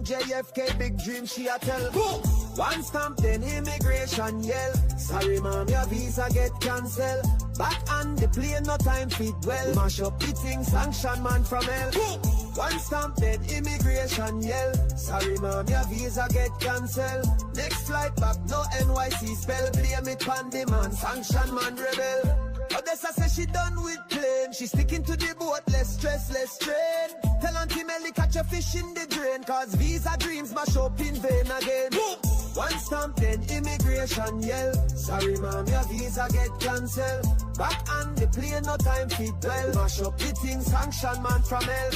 touchdown, JFK, big dream, she a tell. One stamp, then immigration yell. Sorry mom, your visa get cancelled. Back on the plane, no time fit well. Mash up the thing, sanction man from hell. One stamp, then immigration yell. Sorry mom, your visa get cancelled. Next flight back, no NYC spell. Blame it pan the man, sanction man rebel. Odessa says she done with plane. She sticking to the boat, less stress, less strain. Tell Auntie Melly catch a fish in the drain, cause visa dreams mash up in vain again. One stamp, then immigration yell. Sorry mom, your visa get cancelled. Back on the plane, no time fit well. Mash up the thing, sanction man from hell.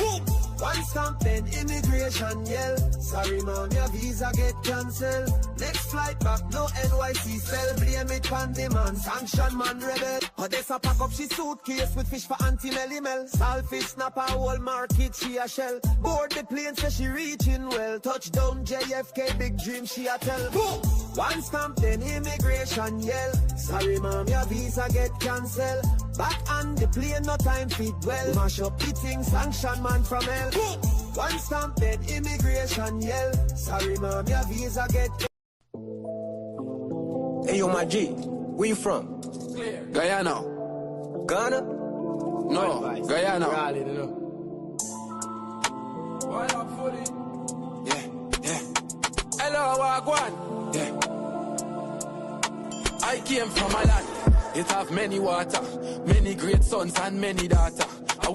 One stamp, then immigration yell. Sorry mom, your visa get cancelled. Next flight back, no NYC spell. Blame it pan the man, sanction man rebel. Odessa pack up she suitcase with fish for Auntie Melly Mel. Saltfish snap a whole market, she a shell. Board the plane, say she reaching well. Touchdown JFK, big dream, she a tell. One stamp, then immigration yell. Sorry mom, your visa get cancelled. Back on the plane, no time fit well. Mash up the thing, sanction man from hell. One stamp, then immigration yell. Sorry mom, your visa get. Hey yo, my G, where you from? Guyana. Ghana? No, Guyana. Yeah. Hello, Wagwan. Yeah. I came from a land. It have many water, many great sons and many daughters.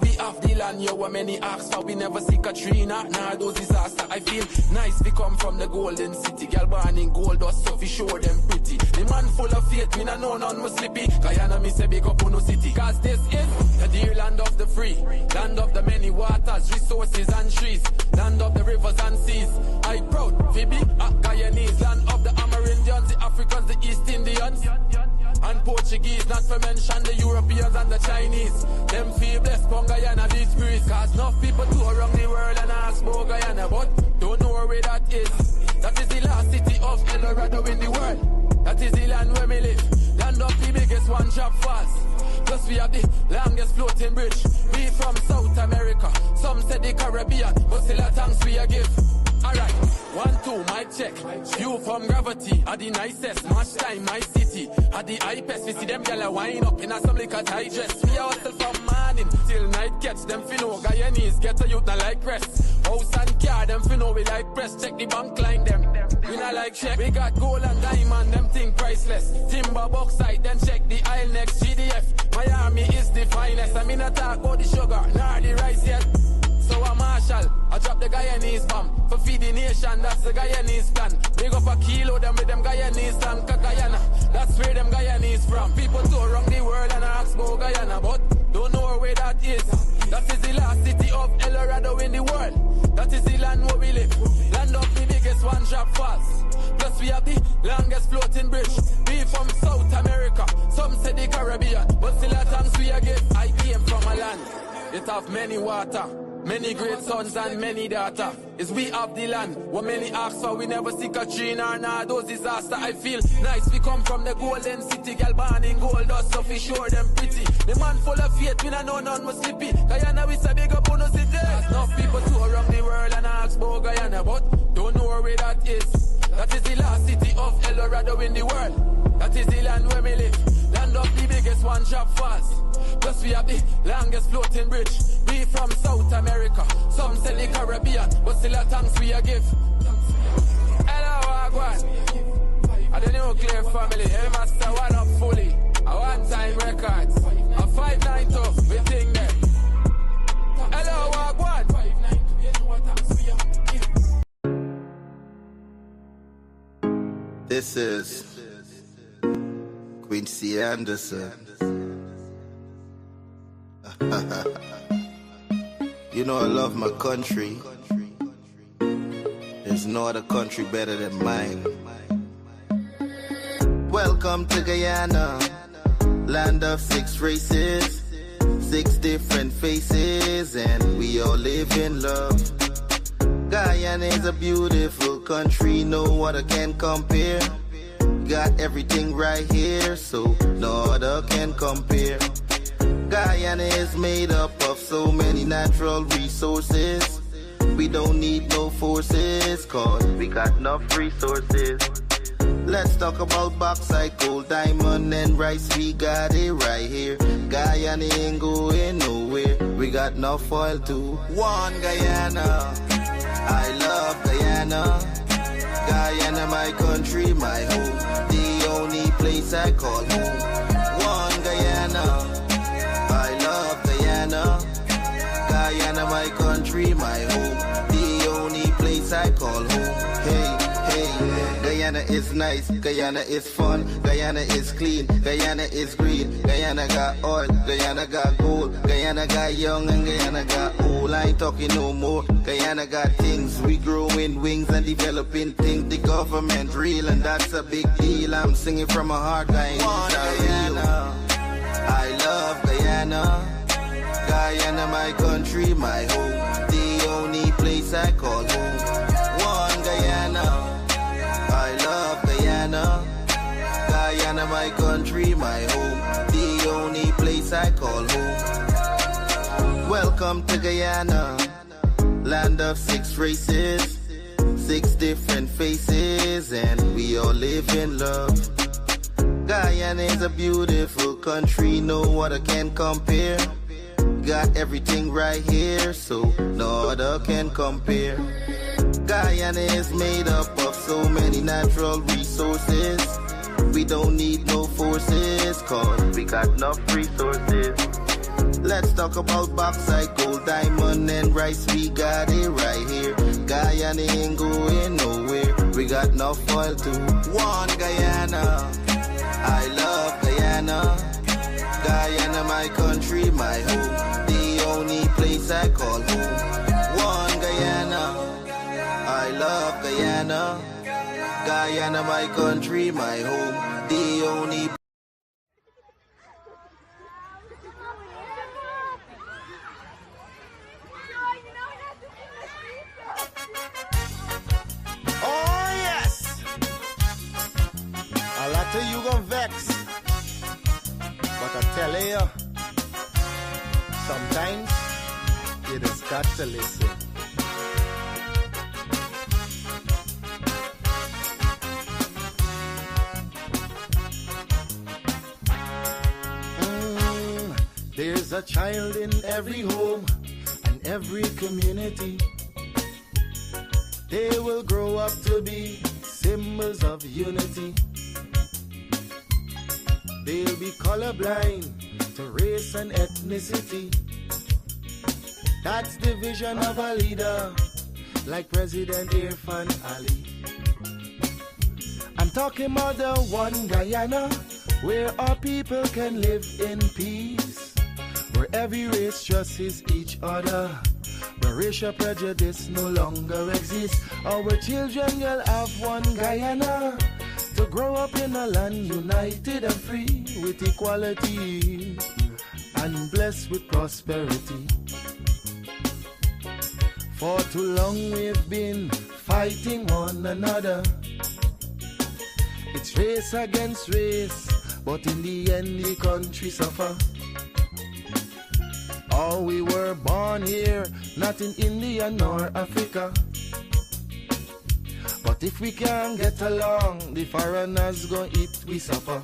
We have the land, yo, where many ask for. We never see Katrina, nah, those disaster. I feel nice, we come from the golden city. Girl born in gold dust, so we show them pretty. The man full of faith, me nah know none was slippy. Guyana, me say big up on no city. Cause this is the dear land of the free. Land of the many waters, resources and trees. Land of the rivers and seas. I proud, Phoebe, Guyanese. Land of the Amerindians, the Africans, the East Indians. And Portuguese, not to mention the Europeans and the Chinese. Them feel blessed from Guyana, this breeze. Cause enough people tour around the world and ask about Guyana, but don't know where that is. That is the last city of El Dorado in the world. That is the land where we live. Land of the biggest one-drop falls. Plus we have the longest floating bridge. We from South America, some say the Caribbean, but still a thanks we a give. Alright, 1, 2, mic check. You from Gravity, are the nicest. Much time, my city, are the hypest. We see them gyal wind up in a some liquor tight dress. We are hustle from morning till night catch. Them finno Guyanese get a youth not like rest. House and car, them finno we like press. Check the bank line them. We not like check. We got gold and diamond, them thing priceless. Timber bauxite, then check the aisle next. GDF, Miami is the finest. I mean I talk about the sugar, nor the rice yet. So a Marshall, I drop the Guyanese bomb. For feed the nation, that's the Guyanese plan. Big up a kilo, them with them Guyanese land. Guyana, that's where them Guyanese from. People tour around the world and ask about Guyana, but don't know where that is. That is the last city of El Dorado in the world. That is the land where we live. Land of the biggest one-drop falls. Plus we have the longest floating bridge. We from South America, some say the Caribbean, but still a thanks we a give. I came from a land, it have many water, many great sons and many daughters. Is we have the land, what many ask for, we never see Katrina, nah, those disaster. I feel nice, we come from the golden city. Girl born in gold dust, so we sure them pretty. The man full of faith, we nah know none was slippy. Guyana, we say big up on no city. Enough people tour around the world and ask about Guyana, but don't know where that is. That is the last city of El Dorado in the world. That is the land where we live. Land of the biggest one-drop falls. Plus we have the longest floating bridge. We from South America, some say the Caribbean, but still a thanks we a give. Hello, Wagwan. I the nuclear family, every master one up fully. A one-time records, a 592, we think them. Hello, Wagwan. This is Quincy Anderson. You know I love my country. There's no other country better than mine. Welcome to Guyana, land of 6 races, 6 different faces, and we all live in love. Guyana is a beautiful country, no other can compare. Got everything right here, so no other can compare. Guyana is made up of so many natural resources. We don't need no forces, cause we got enough resources. Let's talk about bauxite, gold, diamond, and rice. We got it right here. Guyana ain't going nowhere. We got enough oil too. One Guyana, I love Guyana. Guyana, my country, my home. The only place I call home. One Guyana, I love Guyana. Guyana, my country, my home. The only place I call home. Hey, hey, Guyana is nice, Guyana is fun, Guyana is clean, Guyana is green, Guyana got oil, Guyana got gold, Guyana got young and Guyana got old. I ain't talking no more. Guyana got things, we growing wings and developing things. The government real and that's a big deal. I'm singing from my heart, Guyana. I love Guyana. Guyana, my country, my home. The only place I call home. One Guyana, I love Guyana. Guyana, my country, my home. The only place I call home. Welcome to Guyana, land of 6 races, 6 different faces, and we all live in love. Guyana is a beautiful country, no other can compare. Got everything right here, so no other can compare. Guyana is made up of so many natural resources. We don't need no forces, cause we got enough resources. Let's talk about bauxite, gold, diamond, and rice. We got it right here. Guyana ain't going nowhere. We got enough oil too. One Guyana, I love Guyana. Guyana, my country, my home. The only place I call home. One Guyana, I love Guyana. Guyana, my country, my home. The only. Oh yes, a lot of you gon' vex. But I tell you, sometimes you just got to listen. There's a child in every home and every community. They will grow up to be symbols of unity. They'll be colorblind to race and ethnicity. That's the vision of a leader like President Irfan Ali. I'm talking about the one Guyana where our people can live in peace, where every race trusts each other, where racial prejudice no longer exists. Our children will have one Guyana to grow up in a land united and free with equality and blessed with prosperity. For too long we've been fighting one another. It's race against race, but in the end the country suffer. Oh, we were born here, not in India nor Africa. But if we can't get along, the foreigners gon' eat we suffer.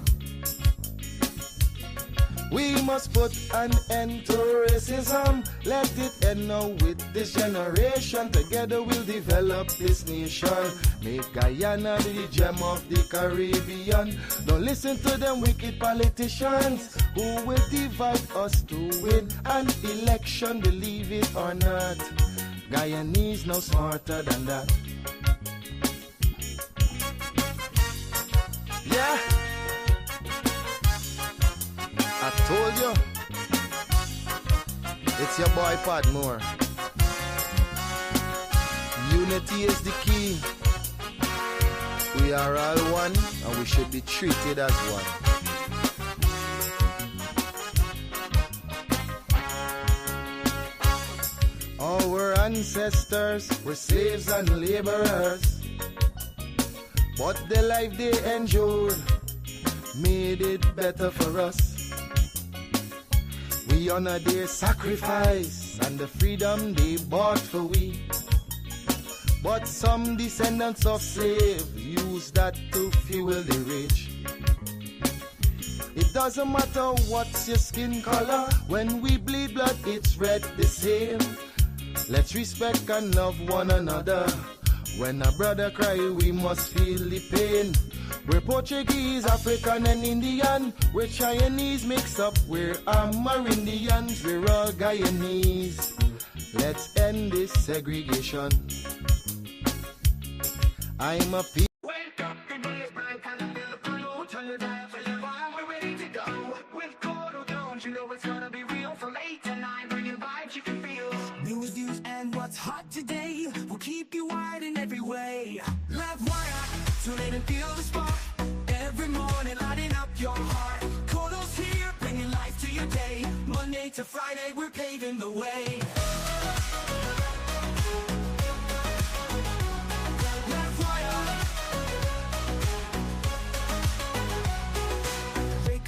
We must put an end to racism. Let it end now with this generation. Together we'll develop this nation. Make Guyana the gem of the Caribbean. Don't listen to them wicked politicians who will divide us to win an election. Believe it or not, Guyanese no smarter than that. Yeah, I told you, it's your boy Padmore. Unity is the key. We are all one and we should be treated as one. Our ancestors were slaves and laborers, but the life they endured made it better for us. We honor their sacrifice and the freedom they bought for we. But some descendants of slaves use that to fuel the rich. It doesn't matter what's your skin color. When we bleed blood, it's red the same. Let's respect and love one another. When a brother cry, we must feel the pain. We're Portuguese, African and Indian. We're Chinese mix up, we're Amerindians. We're all Guyanese. Let's end this segregation. I'm a people. Wake up, the day is bright, and I feel the blue. Turn your dial for your vibe, we're ready to go. With Courdel Jones, you know it's gonna be real. From 8 to 9, bringing vibes you can feel. News, views, and what's hot today will keep you wired in every way. LIVEWire, tune in and feel the spark. Every morning, lighting up your heart. Courdel's here, bringing life to your day. Monday to Friday, we're paving the way.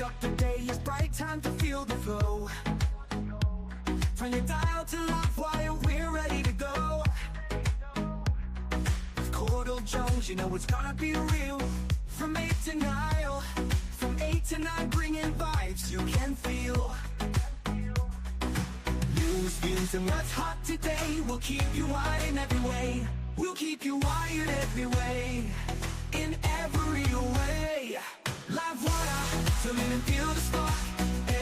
Up the day is bright, time to feel the flow. From your dial to LIVEWire, we're ready to go. With Courdel Jones, you know it's gonna be real. From 8 to 9, from 8 to 9, bringing vibes you can feel. News, views, and what's hot today will keep you wired in every way. We'll keep you wired every way, in every way. LIVEWire, tune in and feel the spark.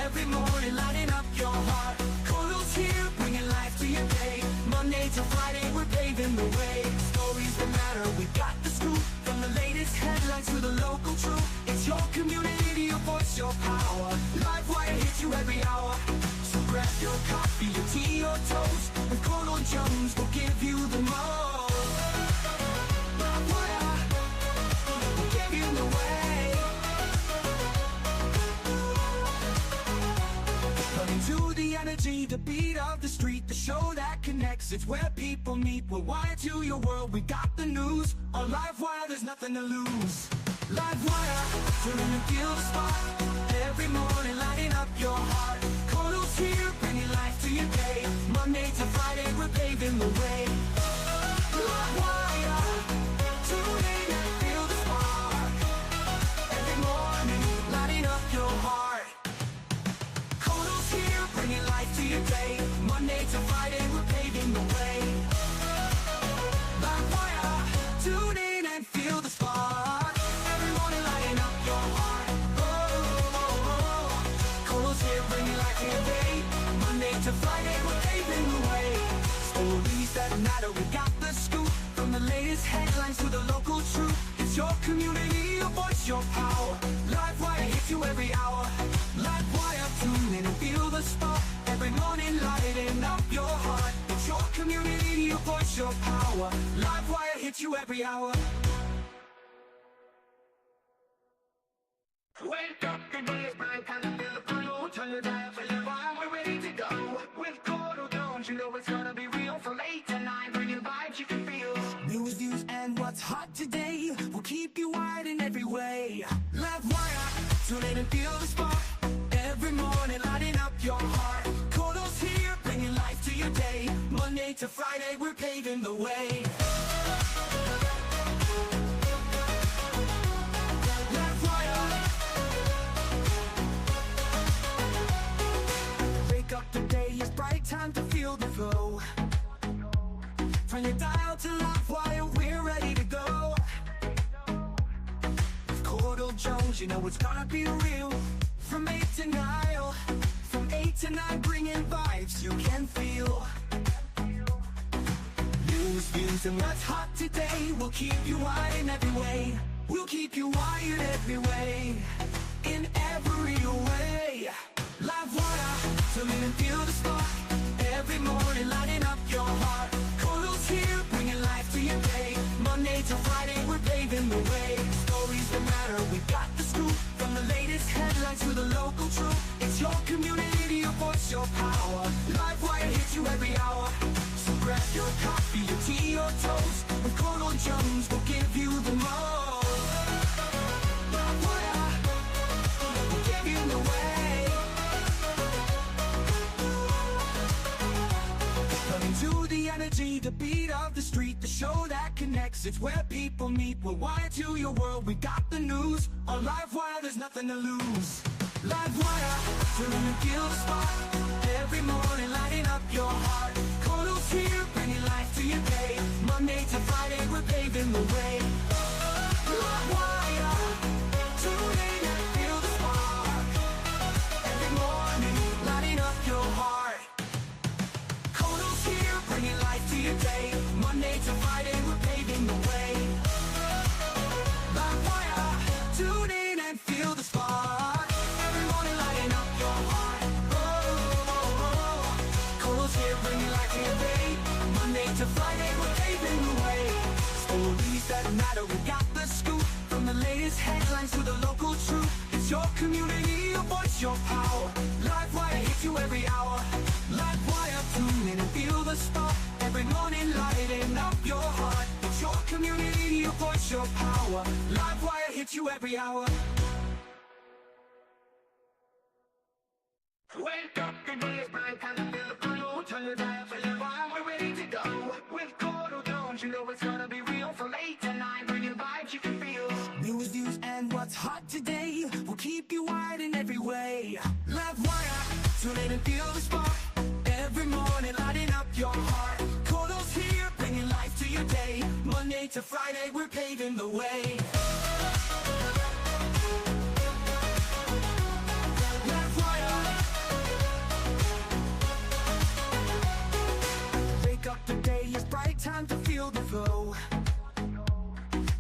Every morning, lighting up your heart. Courdel's here, bringing life to your day. Monday to Friday, we're paving the way. Stories that matter, we got the scoop. From the latest headlines to the local truth. It's your community, your voice, your power. LIVEWire hits you every hour. So grab your coffee, your tea, or toast. With Courdel Jones, we'll give you the most. LIVEWire, we'll give you the way. To the energy, the beat of the street, the show that connects, it's where people meet. We're wired to your world, we got the news. On LIVEWire, there's nothing to lose. LIVEWire, tune in and feel the spark. Every morning, lighting up your heart. Courdel's here, bringing life to your day. Monday to Friday, we're paving the way. LIVEWire, tune in and feel the spark. Every morning, lighting up your heart. Bringing life to your day. Monday to Friday, we're paving the way. LIVEWire, tune in and feel the spark. Every morning, lighting up your heart. Oh, Courdel's here, bringing life to your day. Monday to Friday, we're paving the way. Stories that matter, we got the scoop. From the latest headlines to the local truth. It's your community, your voice, your power. LIVEWire hits you every hour. LIVEWire, tune in and feel the spark. Every morning, lighting up your heart. It's your community, your voice, your power. LIVEWire hits you every hour. Wake up, the day is bright, and I feel the blue. Turn your dial for your vibe, we're ready to go. With Courdel Jones, you know it's gonna be real. From 8 to 9, bringing vibes you can feel. News, views, and what's hot today will keep you wired in every way. LIVEWire, tune in and feel the spark. Every morning, lighting up your heart. Courdel's here, bringing life to your day. Monday to Friday, we're paving the way. LIVEWire, wake up, the day is bright, time to feel the flow. From your dial to LIVEWire, we're ready to go. With Courdel Jones, you know it's gonna be real. From 8 to 9, from 8 to 9, bringing vibes you can feel. News, views, and what's hot today will keep you wired in every way. We'll keep you wired every way, in every way. LIVEWire, tune in and feel the spark. Every morning, lighting up your heart. Courdel's here, bringing life to your day. Monday to Friday, we're paving the way. Stories that matter, we got the scoop. From the latest headlines to the local truth. It's your community, your voice, your power. LIVEWire hits you every hour. So grab your coffee, your tea, or toast. With Courdel Jones, we'll give you the most. LIVEWire, we'll give you the way. Running to the energy, the beat of the street, the show that connects, it's where people meet. We're wired to your world, we got the news. On LiveWire, there's nothing to lose. LiveWire, turn and feel the spark. Every morning, lighting up your heart. Courdel's here, bringing life to your day. Monday to Friday, we're paving the way. LiveWire, tune in and feel the spark. Every morning, lighting up your heart. Courdel's here, bringing life to your day. Monday to Friday, we're paving the way. LiveWire, tune in and feel the spark. Every morning, lighting up your heart. Courdel's here, bringing life to your day. Monday to Friday, we're paving the way. Stories that matter, we got the scoop. From the latest headlines to the local truth. It's your community, your voice, your power. LiveWire hits you every hour. LiveWire, tune in and feel the spark. Every morning, lighting up your heart. It's your community, your voice, your power. LiveWire hits you every hour. Wake up, the day is bright, time to feel the blue. Turn your dial for your vibe, we're ready to go. With Courdel Jones, you know it's gonna be real. From 8 to 9, bringing vibes you can feel. News, views, and what's hot today will keep you wired in every way. LiveWire, tune in and feel the spark. Every morning, lighting up your heart. Courdel's here, bringing life to your day. Monday to Friday, we're paving the way. Wake up, the day is bright, time to feel the flow.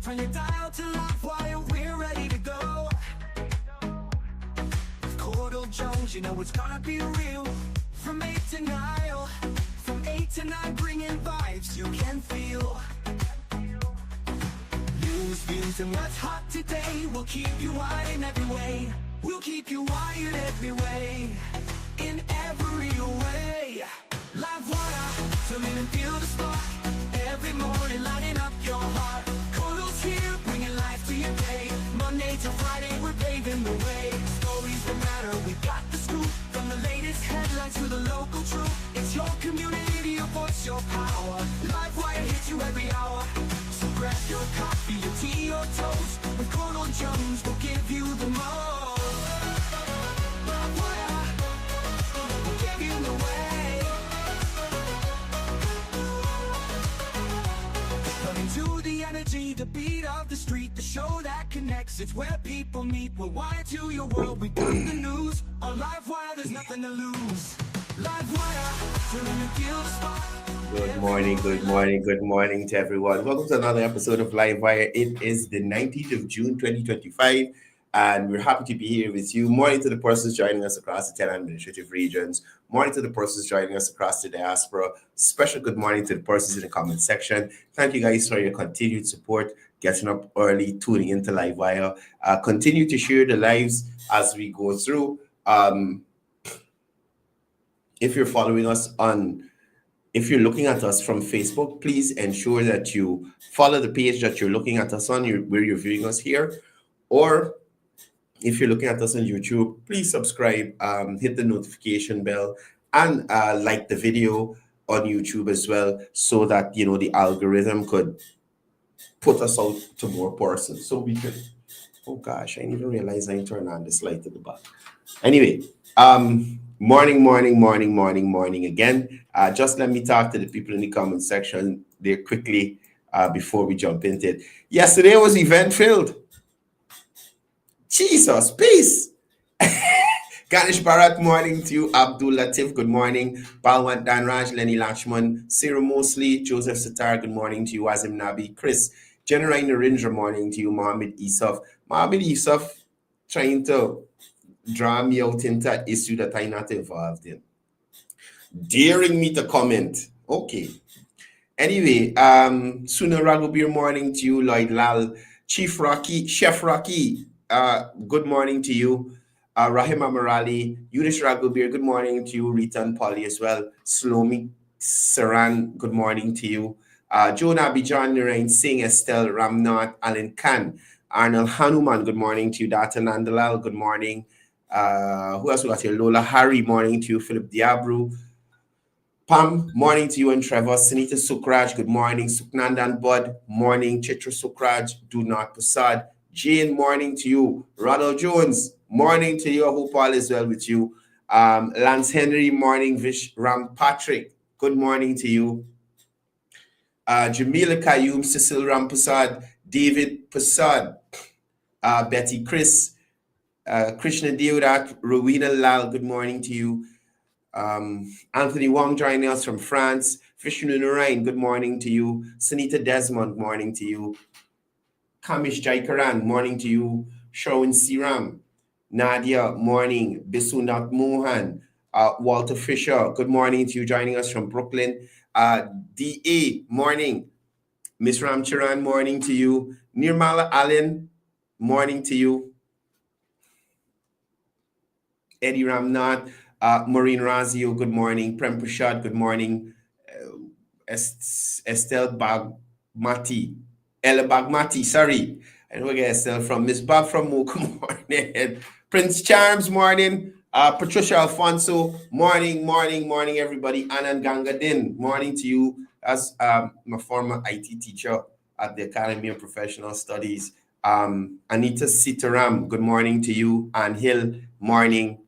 Turn your dial to LiveWire, we're ready to go. With Courdel Jones, you know it's gonna be real. From 8 to 9, from 8 to 9, bringing vibes you can feel. News, views, and what's hot today will keep you wired in every way. We'll keep you wired every way, in every way. LiveWire, tune in and feel the spark. Every morning, lighting up your heart. Courdel's here, bringing life to your day. Monday to Friday, we're paving the way. Stories that matter, we got the scoop. From the latest headlines to the local truth. It's your community, your voice, your power. LiveWire hits you every hour. So grab your coffee, your tea, your toast. With Courdel Jones, we'll give you the most. LiveWire, we'll give you the way. Running to the energy, the beat of the street, the show that connects. It's where people meet. We're wired to your world, we got the news. On LiveWire, there's nothing to lose. LiveWire, turn and feel the spark. Good morning to everyone. Welcome to another episode of LiveWire. It is the 19th of June, 2025, and we're happy to be here with you. Morning to the persons joining us across the 10 administrative regions. Morning to the persons joining us across the diaspora. Special good morning to the persons in the comment section. Thank you guys for your continued support, getting up early, tuning into LiveWire. Continue to share the lives as we go through. If you're following us if you're looking at us from Facebook, please ensure that you follow the page that you're looking at us on, where you're viewing us here. Or if you're looking at us on YouTube, please subscribe, hit the notification bell, and like the video on YouTube as well, so that, you know, the algorithm could put us out to more persons. So we could, oh gosh, I didn't even realize I turned on this light at the back. Anyway, morning again. Just let me talk to the people in the comment section there quickly before we jump into it. Yesterday was event filled. Jesus, peace. Ganesh Bharat, morning to you. Abdul Latif, good morning. Balwant Danraj, Lenny Lachman, Cyril Mosley, Joseph Sitar, good morning to you. Azim Nabi, Chris, General Narendra, morning to you. Mohammed Isaf. Mohammed Isaf trying to draw me out into an issue that I'm not involved in. Daring me to comment. Okay. Anyway, Suna Raghubir, morning to you. Lloyd Lal, Chef Rocky, good morning to you. Rahim Amarali, Yudish Raghubir, good morning to you. Rita and Polly as well. Slomi Saran, good morning to you. Jonah Bijan, Narain Singh, Estelle Ramnath, Alan Khan, Arnold Hanuman, good morning to you. Data Nandalal, good morning. Who else we got here? Lola Harry, morning to you. Philip Diabru. Pam, morning to you and Trevor. Sunita Sukraj, good morning. Suknandan Bud, morning. Chitra Sukraj, do not Prasad. Jane, morning to you. Ronald Jones, morning to you. I hope all is well with you. Lance Henry, morning. Vish Ram Patrick, good morning to you. Jamila Kayum, Cecil Ram Prasad, David Prasad, Betty Chris, Krishna Deodat, Rowena Lal, good morning to you. Anthony Wong joining us from France. Vishnu Narayan, good morning to you. Sunita Desmond, morning to you. Kamish Jaikaran, morning to you. Sherwin Siram, Nadia, morning. Bisunat Mohan, Walter Fisher, good morning to you, joining us from Brooklyn. DA, morning. Miss Ramcharan, morning to you. Nirmala Allen, morning to you. Eddie Ramnath, Maureen Razio, good morning. Prem Prashad, good morning. Estelle Bagmati, Ella Bagmati, sorry. I don't get Estelle from Miss Bob from Mo, good morning. Prince Charms, morning. Patricia Alfonso, morning, everybody. Anand Gangadin, morning to you. As my former IT teacher at the Academy of Professional Studies. Anita Sitaram, good morning to you. Ann Hill, morning,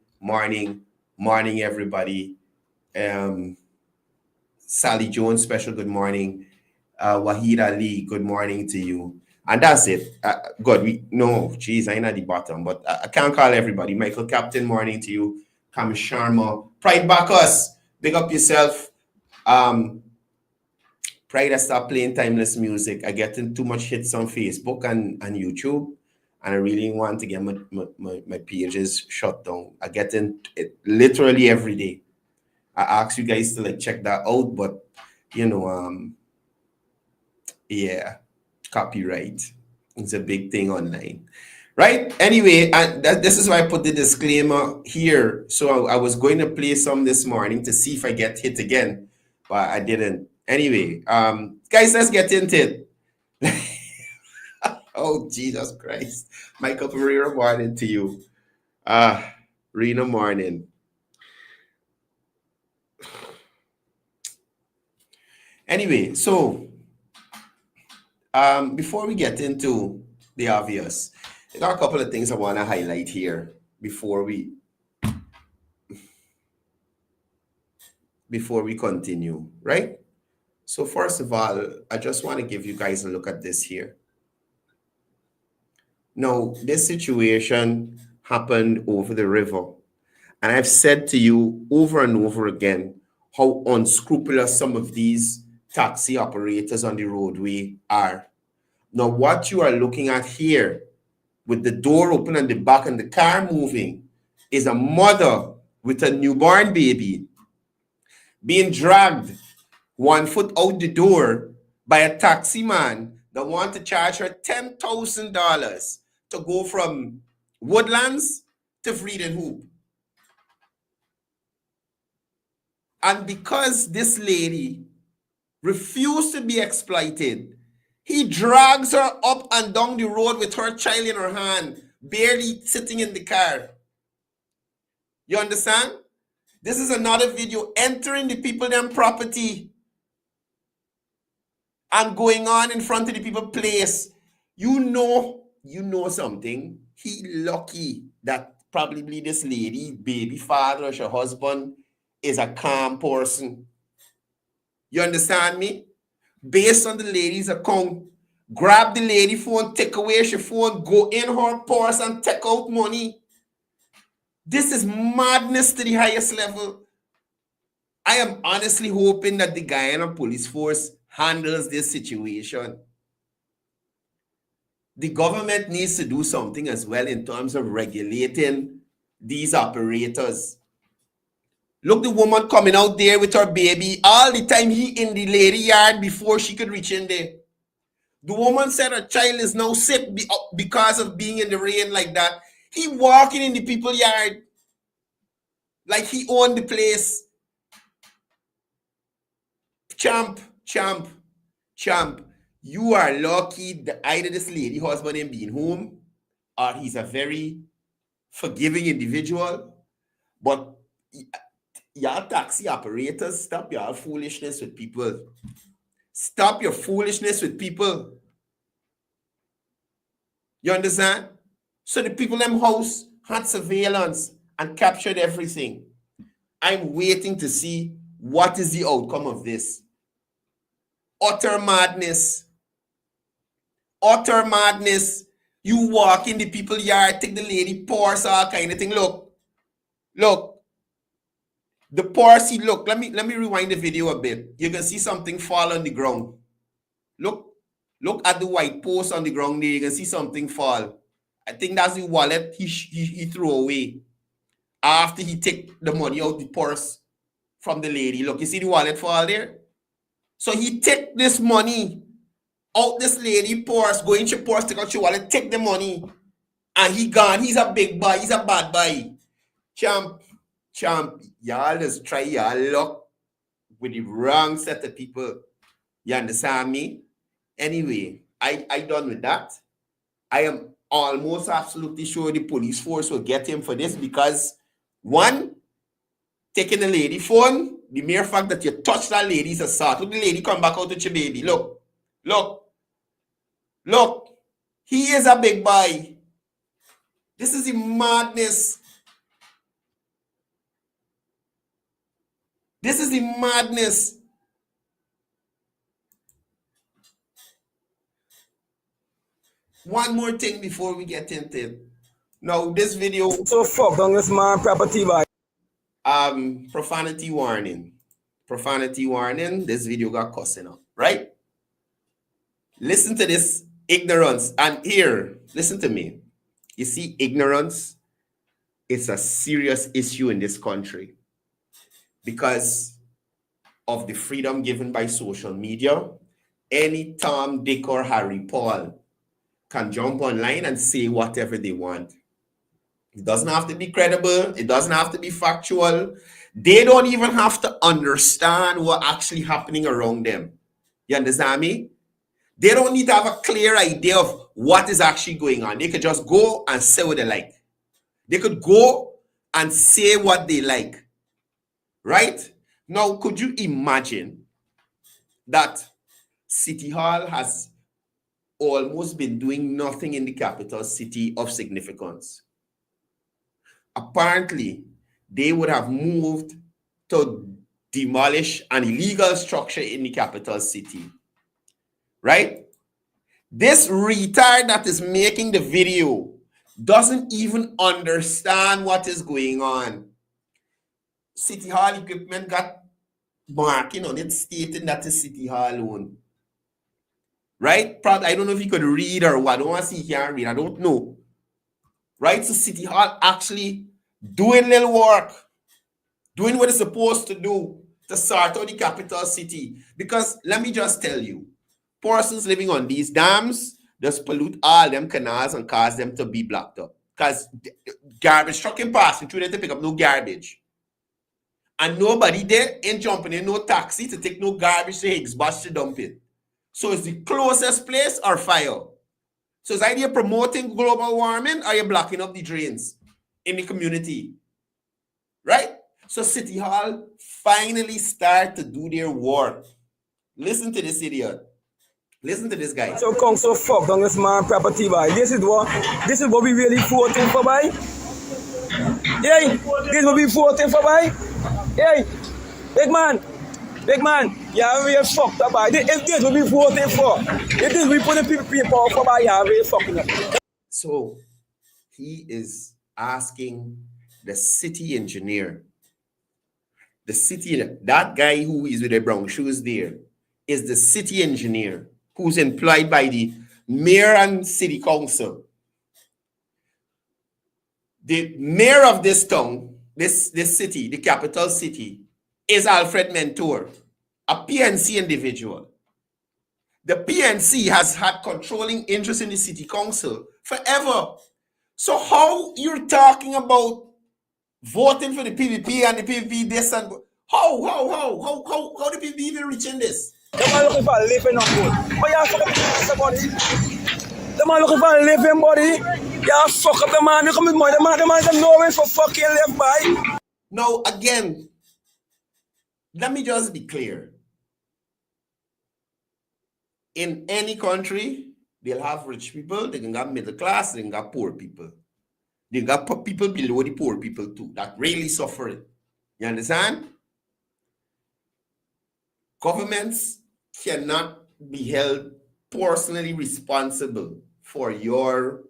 everybody. Sally Jones, special good morning. Wahid Ali, good morning to you. And that's it. God, I'm at the bottom, but I can't call everybody. Michael Captain, morning to you. Kam Sharma, Pride Bacchus, big up yourself. Pride, I stop playing timeless music. I get too much hits on Facebook and YouTube, and I really want to get my pages shut down. I get in it literally every day. I ask you guys to check that out, but yeah, copyright. It's a big thing online. Right? Anyway, this is why I put the disclaimer here. So I was going to play some this morning to see if I get hit again, but I didn't. Anyway, guys, let's get into it. Oh, Jesus Christ. Michael Pereira, morning to you. Rena, morning. Anyway, so before we get into the obvious, there are a couple of things I want to highlight here before we continue, right? So first of all, I just want to give you guys a look at this here. Now, this situation happened over the river. And I've said to you over and over again how unscrupulous some of these taxi operators on the roadway are. Now, what you are looking at here with the door open and the back and the car moving is a mother with a newborn baby being dragged 1 foot out the door by a taxi man that want to charge her $10,000 to go from Woodlands to Freedom Hoop. And because this lady refused to be exploited, he drags her up and down the road with her child in her hand, barely sitting in the car. You understand? This is another video entering the people them property and going on in front of the people place. You know something. He lucky that probably this lady, baby father or her husband is a calm person. You understand me? Based on the lady's account, grab the lady phone, take away her phone, go in her purse and take out money. This is madness to the highest level. I am honestly hoping that the Guyana police force handles this situation. The government needs to do something as well in terms of regulating these operators. Look, the woman coming out there with her baby. All the time he in the lady yard before she could reach in there. The woman said her child is now sick because of being in the rain like that. He walking in the people yard like he owned the place. Champ. You are lucky that either this lady husband ain't being home or he's a very forgiving individual. But Y'all taxi operators, stop your foolishness with people. Stop your foolishness with people. You understand? So the people in them house had surveillance and captured everything. I'm waiting to see what is the outcome of this. Utter madness. Utter madness. You walk in the people's yard, take the lady purse, all kind of thing. Look. The purse, look, let me rewind the video a bit. You can see something fall on the ground. Look at the white post on the ground there. You can see something fall. I think that's the wallet he threw away after he take the money out the purse from the lady. Look, you see the wallet fall there? So he take this money out this lady purse, go into your purse, take out your wallet, take the money, and he gone. He's a big boy. He's a bad boy. Champ, y'all just try y'all luck with the wrong set of people. You understand me? Anyway, I done with that. I am almost absolutely sure the police force will get him for this because, one, taking the lady phone, the mere fact that you touch that lady's assault. Look, the lady come back out with your baby. Look. He is a big boy. This is the madness. This is the madness. One more thing before we get into it. Now, this video... So fuck on this man property by... Profanity warning. Profanity warning. This video got cussing up, right? Listen to this ignorance. And here, listen to me. You see, ignorance is a serious issue in this country because of the freedom given by social media. Any Tom, Dick, or Harry, Paul can jump online and say whatever they want. It doesn't have to be credible. It doesn't have to be factual. They don't even have to understand what's actually happening around them. You understand me? They don't need to have a clear idea of what is actually going on. They could just go and say what they like. They could go and say what they like. Right? Now, could you imagine that City Hall has almost been doing nothing in the capital city of significance? Apparently, they would have moved to demolish an illegal structure in the capital city. Right? This retard that is making the video doesn't even understand what is going on. City Hall equipment got marking on it stating that the City Hall own. Right? Probably, I don't know if you could read or what. I don't want to see he can't read. I don't know. Right? So City Hall actually doing little work. Doing what it's supposed to do to sort out the capital city. Because let me just tell you, persons living on these dams just pollute all them canals and cause them to be blocked up. Because garbage truck can pass through there to pick up no garbage. And nobody there ain't jumping in no taxi to take no garbage to Higgs Bus to dump it. So it's the closest place or fire. So it's either you're promoting global warming or you're blocking up the drains in the community. Right? So City Hall finally start to do their work. Listen to this idiot. Listen to this guy. So come so fuck on this man property by. This is what we really voting for by. Yeah, this is what we voting for by. Yeah, big man, yeah, we are fucked up by. If this what we voting for, if this we put the people for by, yeah, we fucking up. So he is asking the city engineer, that guy who is with the brown shoes there, is the city engineer who's employed by the mayor and city council. The mayor of this town, this city, the capital city, is Alfred Mentor, a PNC individual. The PNC has had controlling interest in the city council forever. So how you're talking about voting for the PVP and the PVP this and how the PVP even reaching this? The man looking for a living on good. But you fuck up somebody. The man looking for a living body. You fuck up the man. You come with money. The man is nowhere for fucking left by. Now again, Let me just be clear. In any country, they'll have rich people, they can have middle class, they can have poor people. They got people below the poor people too that really suffer it. You understand? Governments cannot be held personally responsible for your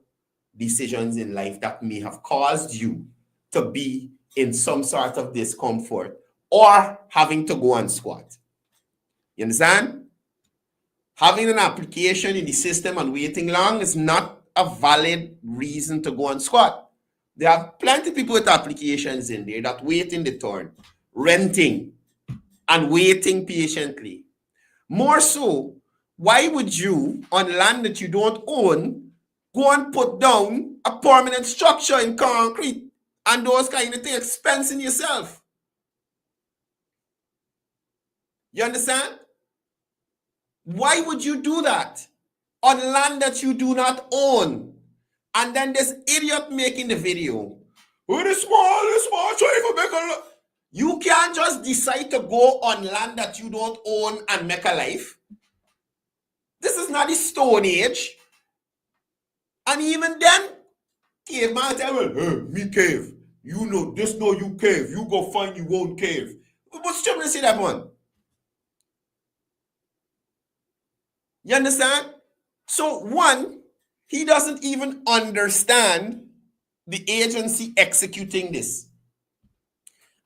decisions in life that may have caused you to be in some sort of discomfort or having to go and squat. You understand? Having an application in the system and waiting long is not a valid reason to go and squat. There are plenty of people with applications in there that wait in the turn, renting and waiting patiently. More so, why would you, on land that you don't own, go and put down a permanent structure in concrete and those kind of things, expensing yourself? You understand? Why would you do that on land that you do not own? And then this idiot making the video, oh, this small, try to make a. You can't just decide to go on land that you don't own and make a life. This is not the Stone Age. And even then, caveman tell me, hey, me cave. You know, this know you cave. You go find your own cave. What's trying to say that one? You understand? So one, he doesn't even understand the agency executing this.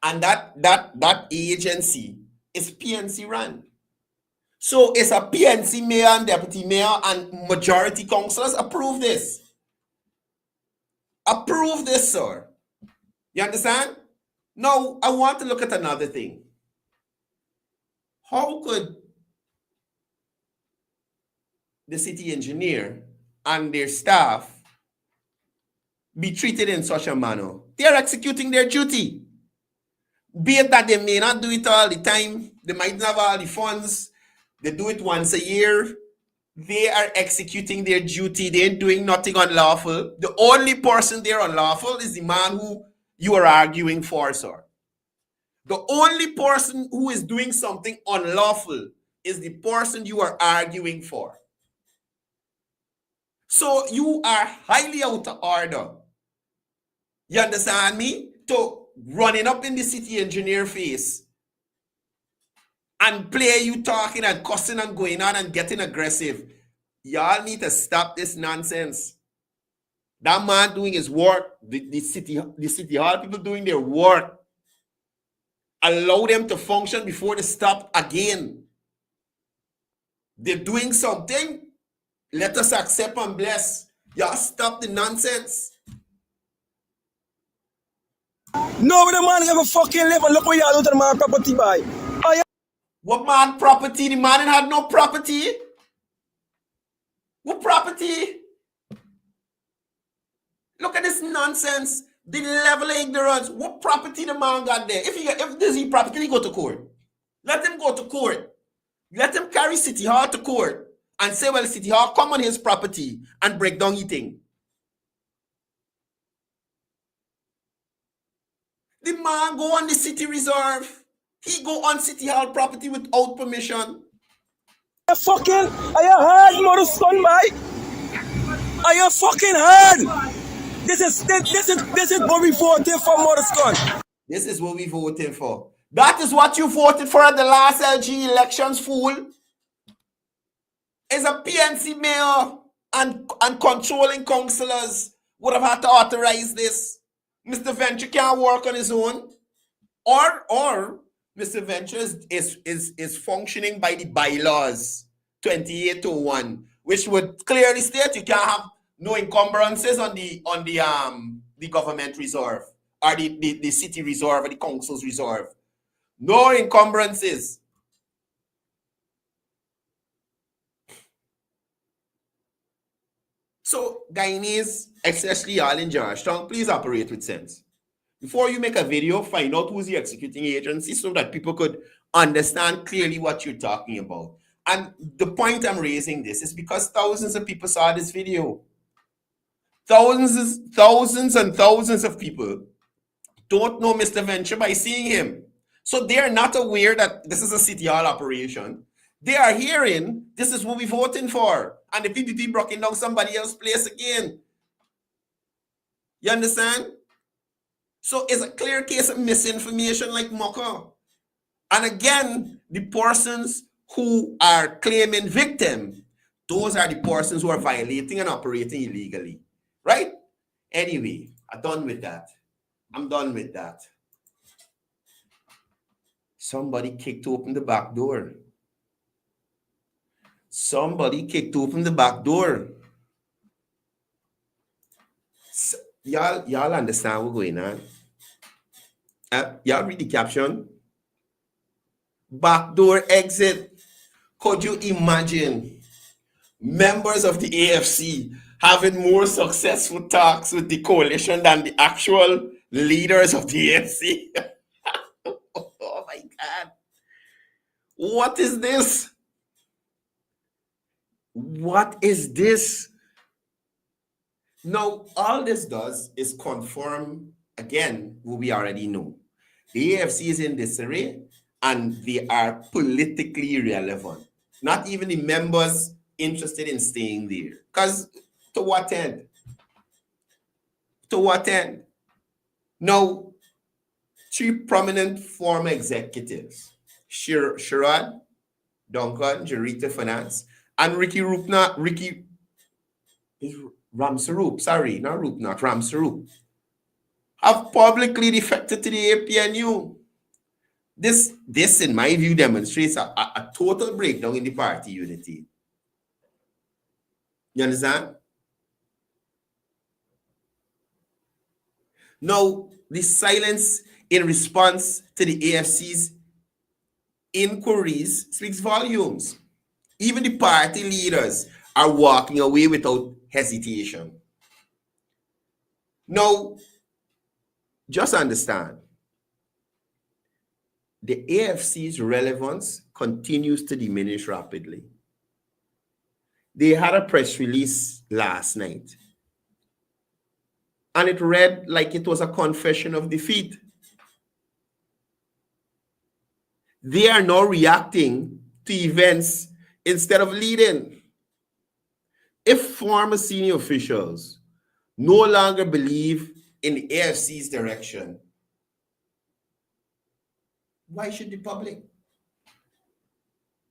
And that agency is PNC run. So it's a PNC mayor and deputy mayor and majority councillors approve this. Approve this, sir. You understand? Now, I want to look at another thing. How could the city engineer and their staff be treated in such a manner? They are executing their duty. Be it that they may not do it all the time, they might not have all the funds, they do it once a year, they are executing their duty, they ain't doing nothing unlawful. The only person there unlawful is the man who you are arguing for, sir. The only person who is doing something unlawful is the person you are arguing for. So you are highly out of order. You understand me? To running up in the city engineer face and play you talking and cussing and going on and getting aggressive. Y'all need to stop this nonsense. That man doing his work, the city hall people doing their work. Allow them to function before they stop again. They're doing something. Let us accept and bless. Y'all stop the nonsense. No, the man have a fucking live and look what y'all do to the man property by. What man property? The man had no property. What property? Look at this nonsense. The level of ignorance. What property the man got there? If this is property, he go to court. Let him go to court. Let him carry City Hall to court and say, well, City Hall come on his property and break down his thing. The man go on the city reserve. He go on City Hall property without permission. You fucking, are you hard, mother son, boy? Are you fucking hard? This is what we voted for, mother son. This is what we voted for. That is what you voted for at the last LG elections, fool. Is a PNC mayor and controlling councillors would have had to authorize this. Mr. Venture can't work on his own. Or Mr. Venture is functioning by the bylaws 2801, which would clearly state you can't have no encumbrances on the government reserve or the city reserve or the council's reserve. No encumbrances. So, Guyanese, especially all in Georgetown, please operate with sense. Before you make a video, find out who's the executing agency so that people could understand clearly what you're talking about. And the point I'm raising this is because thousands of people saw this video. Thousands and thousands of people don't know Mr. Venture by seeing him. So they are not aware that this is a city hall operation. They are hearing this is what we're voting for. And the PPP broken down somebody else's place again. You understand? So it's a clear case of misinformation like Moko. And again, the persons who are claiming victim, those are the persons who are violating and operating illegally. Right? Anyway, I'm done with that. I'm done with that. Somebody kicked open the back door. Somebody kicked open the back door. So, y'all understand what's going on? Y'all read the caption? Backdoor exit. Could you imagine members of the AFC having more successful talks with the coalition than the actual leaders of the AFC? Oh my God. What is this? What is this? Now, all this does is confirm, again, what we already know. The AFC is in disarray and they are politically irrelevant. Not even the members interested in staying there. Because to what end? To what end? Now, three prominent former executives, Sherrod, Duncan, Jarita Finance, and Ricky Ramsarup, sorry, not Rupnat, Ramsarup, have publicly defected to the APNU. This, in my view, demonstrates a total breakdown in the party unity. You understand? Now, the silence in response to the AFC's inquiries speaks volumes. Even the party leaders are walking away without hesitation. Now, just understand, the AFC's relevance continues to diminish rapidly. They had a press release last night, and it read like it was a confession of defeat. They are now reacting to events instead of leading. If former senior officials no longer believe in the AFC's direction, why should the public?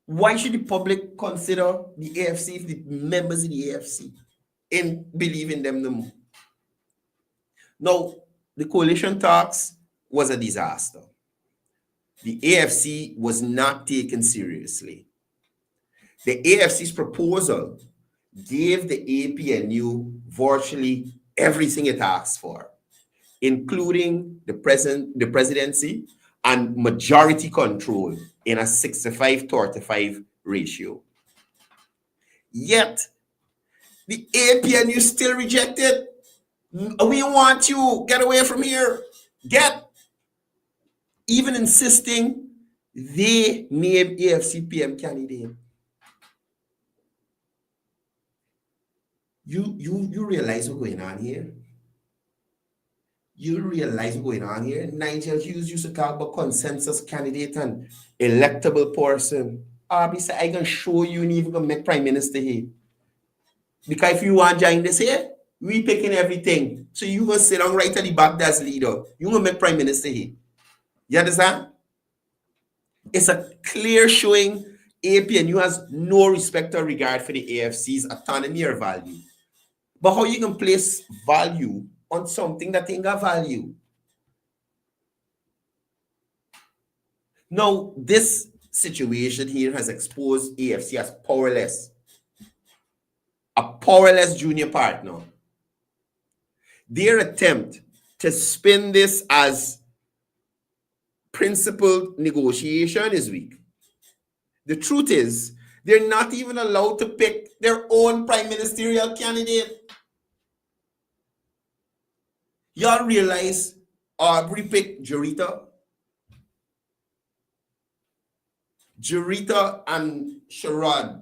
Why should the public consider the AFC, the members of the AFC, and believe in them no more? Now, the coalition talks was a disaster. The AFC was not taken seriously. The AFC's proposal gave the APNU virtually everything it asked for, including the presidency and majority control in a 65-35 ratio. Yet, the APNU still rejected. We want you, get away from here, even insisting they name AFC PM candidate. You realize what's going on here? You realize what's going on here? Nigel Hughes used to talk about consensus candidate and electable person. He said, I can show you and even gonna make prime minister here. Because if you want to join this here, we picking everything. So you gonna sit down right at the back as leader. You gonna make prime minister here. You understand? It's a clear showing APNU has no respect or regard for the AFC's autonomy or value. But how you can place value on something that ain't got value? Now, this situation here has exposed AFC as powerless. A powerless junior partner. Their attempt to spin this as principled negotiation is weak. The truth is, they're not even allowed to pick their own prime ministerial candidate. Y'all realize Aubrey picked Jarita and Sherrod.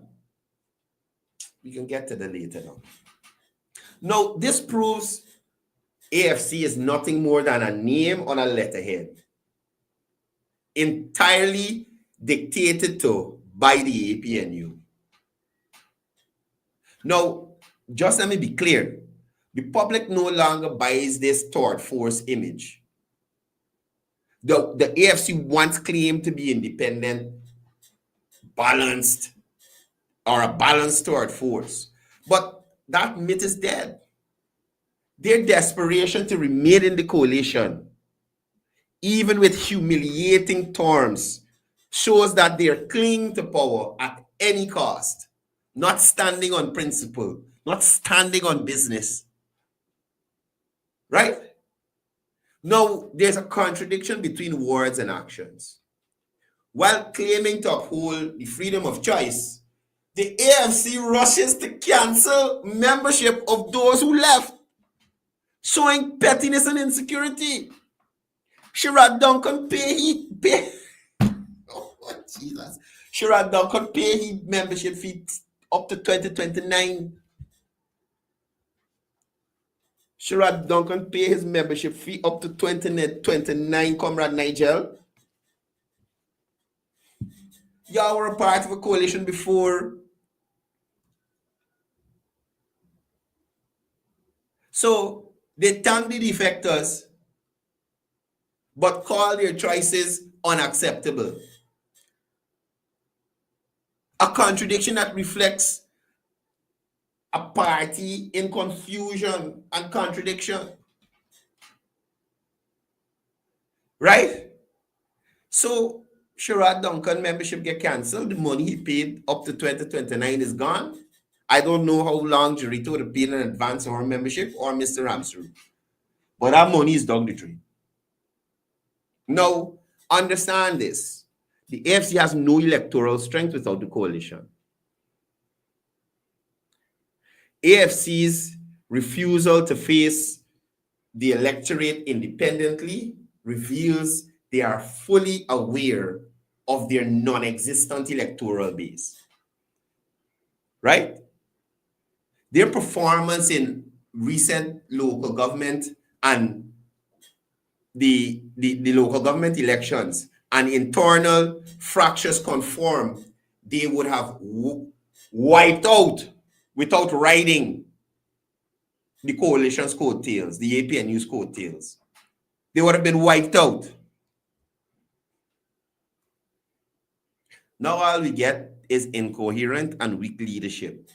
We can get to that later now. Now, this proves AFC is nothing more than a name on a letterhead. entirely dictated to by the APNU. Now, just let me be clear. The public no longer buys this third force image. The AFC once claimed to be independent, balanced, or a balanced third force. But that myth is dead. Their desperation to remain in the coalition, even with humiliating terms, shows that they're clinging to power at any cost, not standing on principle, not standing on business. Right? Now, there's a contradiction between words and actions. While claiming to uphold the freedom of choice, the AFC rushes to cancel membership of those who left, showing pettiness and insecurity. Sherrod Duncan pay oh, Jesus. Sherrod Duncan pay his membership fee up to 2029. Sherrod Duncan pay his membership fee up to 2029, Comrade Nigel. Y'all were a part of a coalition before. So they thank the defectors, but call their choices unacceptable. A contradiction that reflects a party in confusion and contradiction. Right? So Sherrod Duncan membership get cancelled. The money he paid up to 2029 is gone. I don't know how long Jerito would have paid in advance for her membership or Mr. Ramsey. But that money is down the drain. Now, understand this. The AFC has no electoral strength without the coalition. AFC's refusal to face the electorate independently reveals they are fully aware of their non-existent electoral base. Right? Their performance in recent local government and the local government elections and internal fractures confirm they would have wiped out without riding the coalition's coattails, the APNU's coattails. They would have been wiped out. Now all we get is incoherent and weak leadership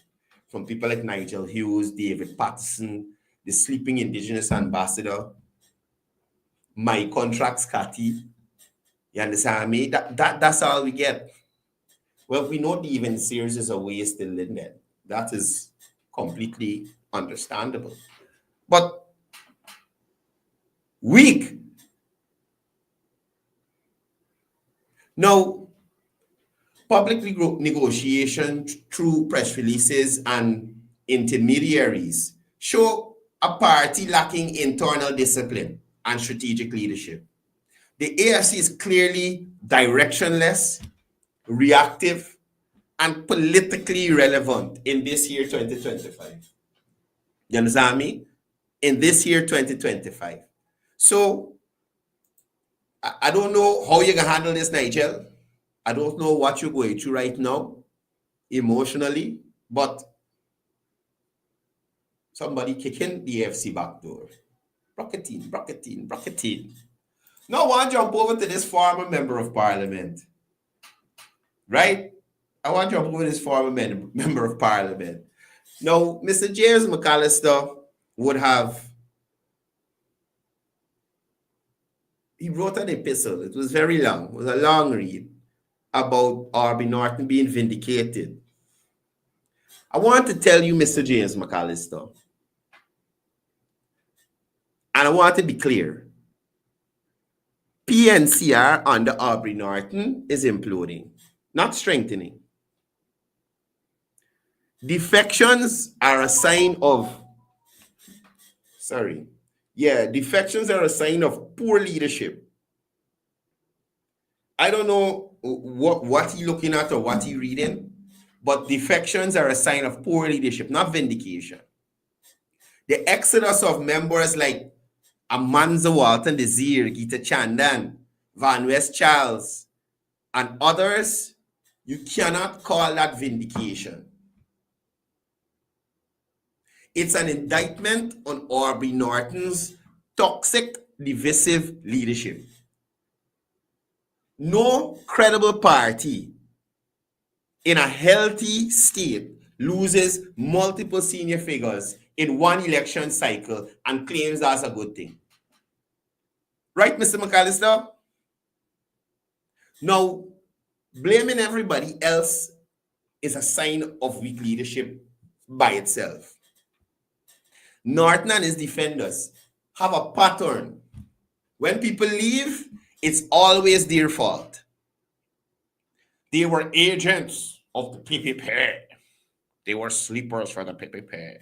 from people like Nigel Hughes, David Patterson, the sleeping Indigenous ambassador, my contracts, Cathy. You understand me? That's all we get. Well, we know the event series is a waste in Linden. That is completely understandable. But weak. Now, public negotiation through press releases and intermediaries show a party lacking internal discipline and strategic leadership. The AFC is clearly directionless, reactive, and politically irrelevant in this year 2025. You understand me? In this year 2025. So, I don't know how you're going to handle this, Nigel. I don't know what you're going through right now, emotionally, but somebody kicking the AFC back door. Brocketing. Now I want to jump over to this former member of parliament. Right? I want to jump over to this former member of parliament. Now, Mr. James McAllister he wrote an epistle. It was very long. It was a long read about R.B. Norton being vindicated. I want to tell you, Mr. James McAllister, and I want to be clear, PNCR under Aubrey Norton is imploding, not strengthening. Defections are a sign of poor leadership. I don't know what he looking at or what he reading, but defections are a sign of poor leadership, not vindication. The exodus of members like Amanza Walton, Desir, Gita Chandan, Van West Charles, and others, you cannot call that vindication. It's an indictment on Aubrey Norton's toxic, divisive leadership. No credible party in a healthy state loses multiple senior figures in one election cycle and claims that's a good thing. Right, Mr. McAllister? Now, blaming everybody else is a sign of weak leadership by itself. Norton and his defenders have a pattern. When people leave, it's always their fault. They were agents of the PPP. They were sleepers for the PPP.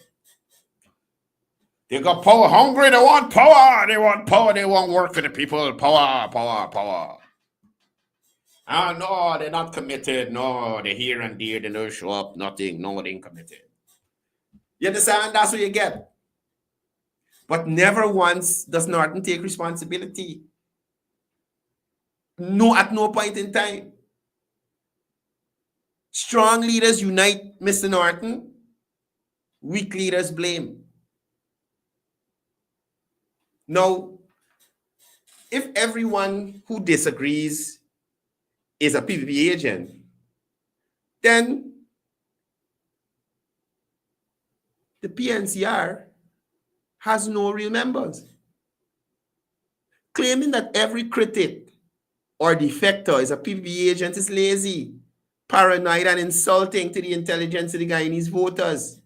They got power hungry. They want power. They want power. They want work for the people. Power, power, power. Ah, no, they're not committed. No, they're here and there. They don't show up. Nothing. No, they ain't committed. You understand? That's what you get. But never once does Norton take responsibility. No, at no point in time. Strong leaders unite Mr. Norton. Weak leaders blame. Now, if everyone who disagrees is a PPP agent, then the PNCR has no real members. Claiming that every critic or defector is a PPP agent is lazy, paranoid, and insulting to the intelligence of the Guyanese voters.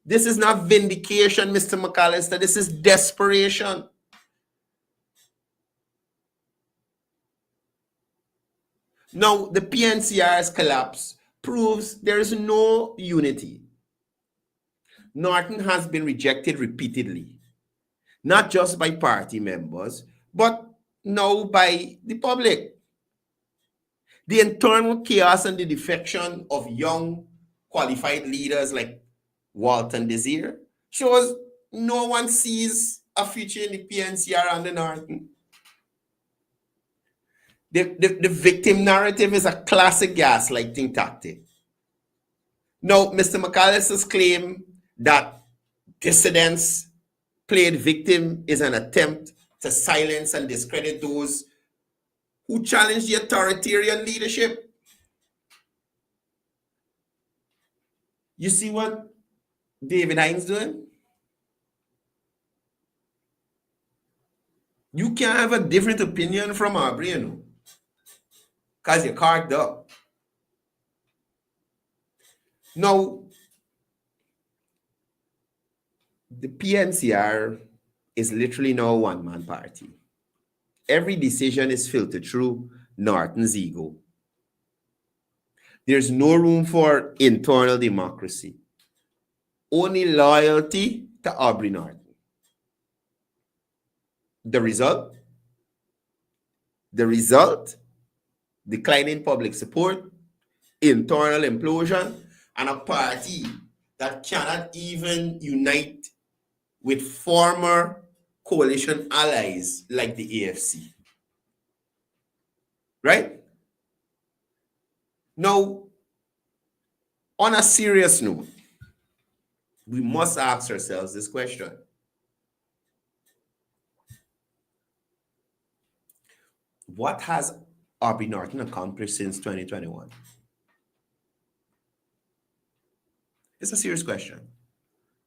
This is not vindication, Mr. McAllister. This is desperation. Now, the PNCR's collapse proves there is no unity. Norton has been rejected repeatedly, not just by party members, but now by the public. The internal chaos and the defection of young, qualified leaders like Walton Desir shows no one sees a future in the PNCR under Norton. The victim narrative is a classic gaslighting tactic. Now, Mr. McAllister's claim that dissidents played victim is an attempt to silence and discredit those who challenge the authoritarian leadership. You see what David Hines doing? You can't have a different opinion from Aubrey, you know, because you're carved up. Now, the PNCR is literally now a one-man party. Every decision is filtered through Norton's ego. There's no room for internal democracy. Only loyalty to Aubrey Norton. The result? Declining public support, internal implosion, and a party that cannot even unite with former coalition allies like the AFC. Right? Now, on a serious note, we must ask ourselves this question. What has Aubrey Norton accomplished since 2021? It's a serious question.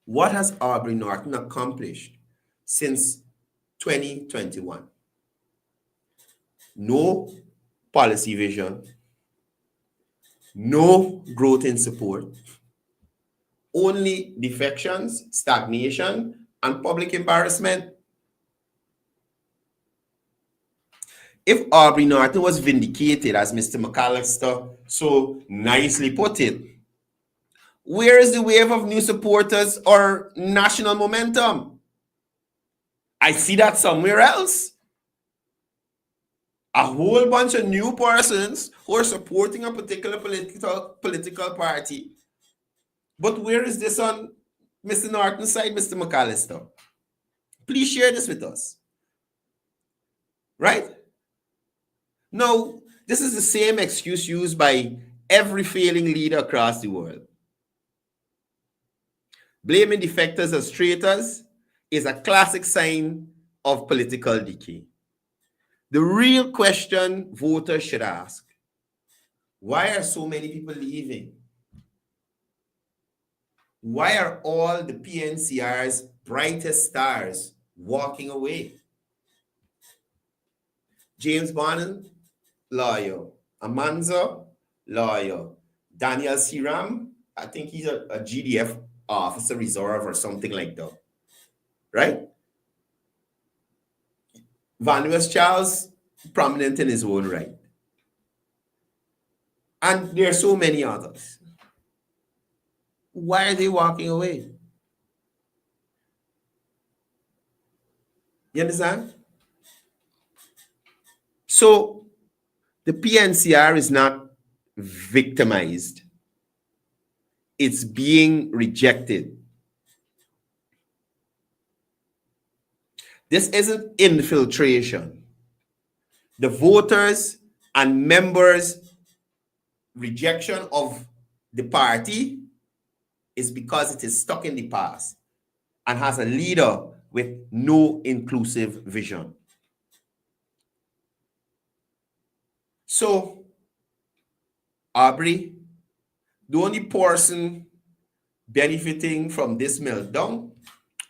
What has Aubrey Norton accomplished since 2021? No policy vision, no growth in support, only defections, stagnation, and public embarrassment. If Aubrey Norton was vindicated, as Mr. McAllister so nicely put it, where is the wave of new supporters or national momentum? I see that somewhere else. A whole bunch of new persons who are supporting a particular political party. But where is this on Mr. Norton's side, Mr. McAllister? Please share this with us. Right? No, this is the same excuse used by every failing leader across the world. Blaming defectors as traitors is a classic sign of political decay. The real question voters should ask: why are so many people leaving? Why are all the PNCR's brightest stars walking away? James Barnum, lawyer. Amanza, lawyer. Daniel Siram, I think he's a GDF officer reserve or something like that. Right? Van West Charles, prominent in his own right. And there are so many others. Why are they walking away? You understand? So the PNCR is not victimized. It's being rejected. This isn't infiltration. The voters and members' rejection of the party is because it is stuck in the past and has a leader with no inclusive vision. So, Aubrey, the only person benefiting from this meltdown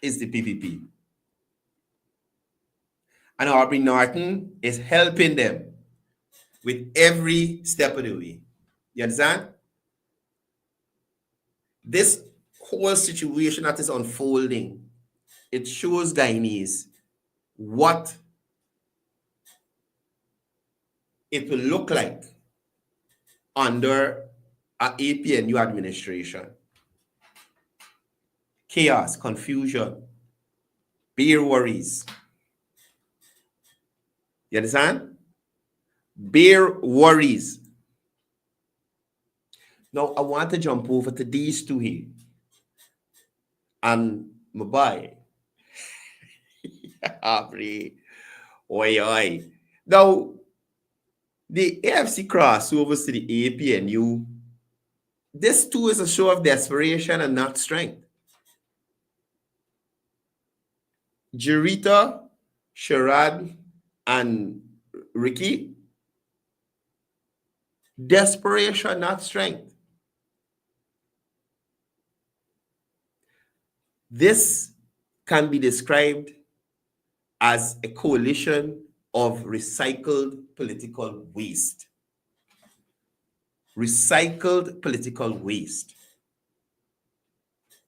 is the PPP. And Aubrey Norton is helping them with every step of the way. You understand? This whole situation that is unfolding, it shows Guyanese what it will look like under an APNU administration. Chaos, confusion, bare worries. You understand? Bare worries. Now, I want to jump over to these two here. And Mumbai. Aubrey. Oi, oi. Now, the AFC crossovers to the APNU, this too is a show of desperation and not strength. Jarita, Sharad, and Ricky, desperation, not strength. This can be described as a coalition of recycled political waste. Recycled political waste.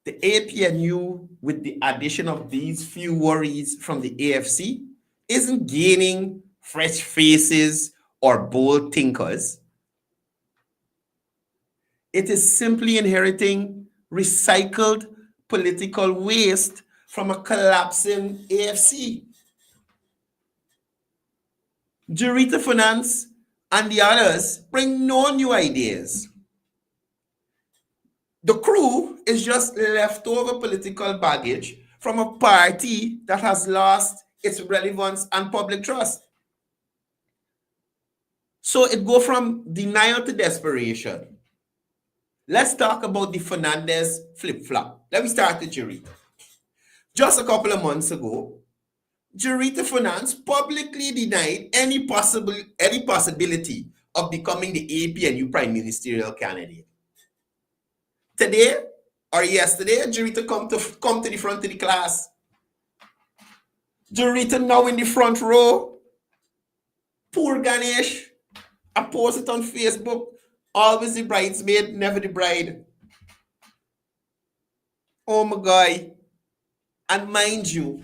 The APNU, with the addition of these few worries from the AFC, isn't gaining fresh faces or bold thinkers. It is simply inheriting recycled political waste from a collapsing AFC. Jarita Finance and the others bring no new ideas. The crew is just leftover political baggage from a party that has lost its relevance and public trust. So it goes from denial to desperation. Let's talk about the Fernandez flip-flop. Let me start with Jarita. Just a couple of months ago, Jarita Finance publicly denied any possibility of becoming the APNU prime ministerial candidate. Today or yesterday, Jarita come to the front of the class. Jarita now in the front row. Poor Ganesh. I post it on Facebook. Always the bridesmaid, never the bride. Oh my God. And mind you,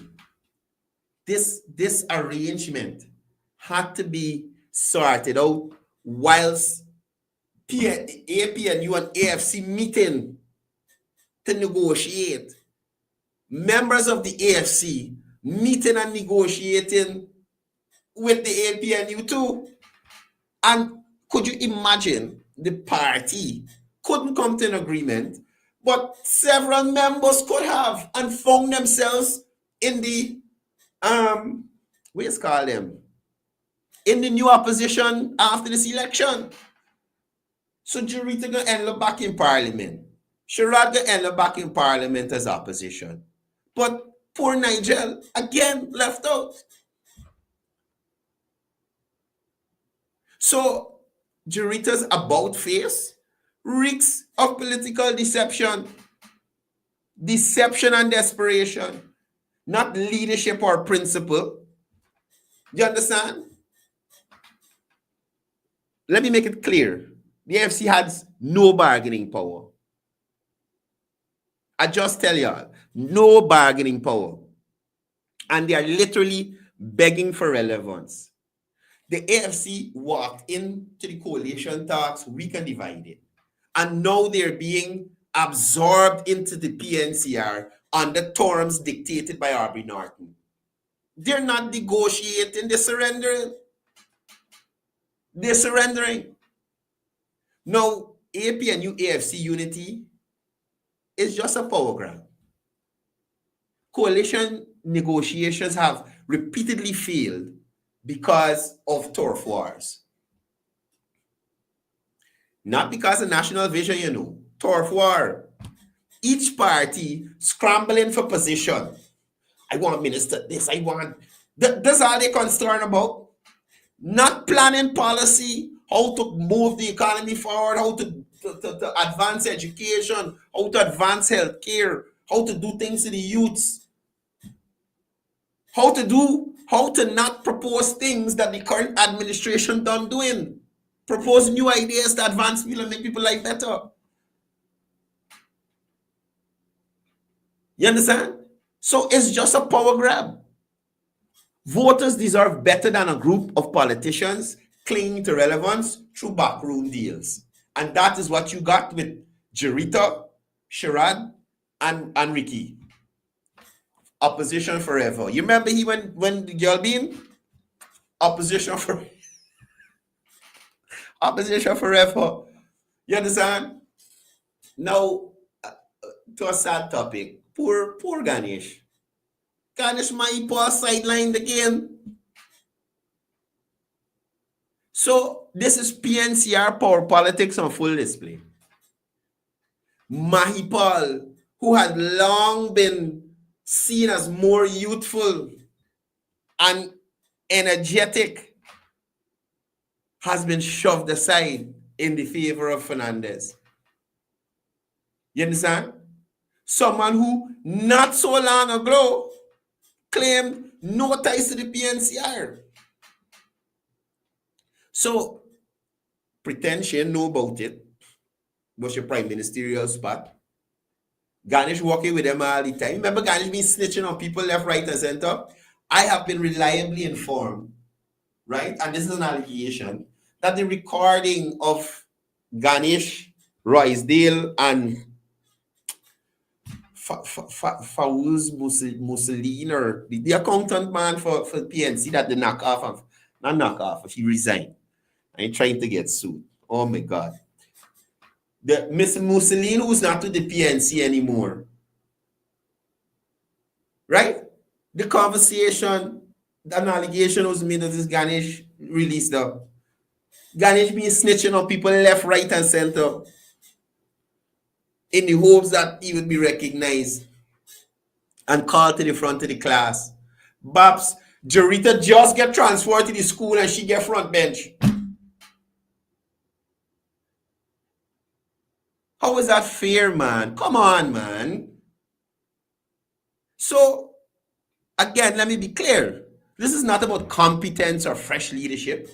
this arrangement had to be sorted out whilst APNU and AFC meeting to negotiate. Members of the AFC meeting and negotiating with the APNU too. And could you imagine the party couldn't come to an agreement, but several members could have and found themselves in the what's called them? in the new opposition after this election. So Jurita gonna end up back in parliament. Sherrod gonna end up back in parliament as opposition. But poor Nigel, again, left out. So Jurita's about face reeks of political deception. Deception and desperation. Not leadership or principle. Do you understand? Let me make it clear. The AFC has no bargaining power. I just tell y'all, no bargaining power. And they are literally begging for relevance. The AFC walked into the coalition talks weak and divided. And now they're being absorbed into the PNCR on the terms dictated by Aubrey Norton. They're not negotiating, they're surrendering. They're surrendering. Now, APNU AFC unity is just a power grab. Coalition negotiations have repeatedly failed because of turf wars. Not because of national vision, you know. Turf war. Each party scrambling for position. I want minister this, I want... That's all they're concerned about. Not planning policy, how to move the economy forward, how to advance education, how to advance healthcare, how to do things to the youths, how to not propose things that the current administration done doing. Propose new ideas to advance people and make people life better. You understand? So it's just a power grab. Voters deserve better than a group of politicians clinging to relevance through backroom deals. And that is what you got with Jurita, Sherrod, and Ricky. Opposition forever. You remember he when the girl being? Opposition forever. Opposition forever. You understand? Now, to a sad topic. Poor Ganesh. Ganesh might pass sidelined again. So this is PNCR power politics on full display. Mahipal, who had long been seen as more youthful and energetic, has been shoved aside in the favor of Fernandez. You understand? Someone who not so long ago claimed no ties to the PNCR. So, pretend she didn't know about it. Was your prime ministerial spot. Ganesh walking with them all the time. Remember Ganesh being snitching on people left, right, and center? I have been reliably informed, right? And this is an allegation, that the recording of Ganesh, Roysdale, and Fawuz Mussolini, or the accountant man for PNC, that the knockoff of, not knockoff, if he resigned. And trying to get sued. Oh my God. The Mr. Mussolini, who's not to the PNC anymore. Right? The conversation, an allegation was made that this Ganesh released the Ganesh being snitching on people left, right, and center in the hopes that he would be recognized and called to the front of the class. Babs, Jurita just get transferred to the school and she get front bench. How is that fair, man? Come on, man. So, again, let me be clear. This is not about competence or fresh leadership.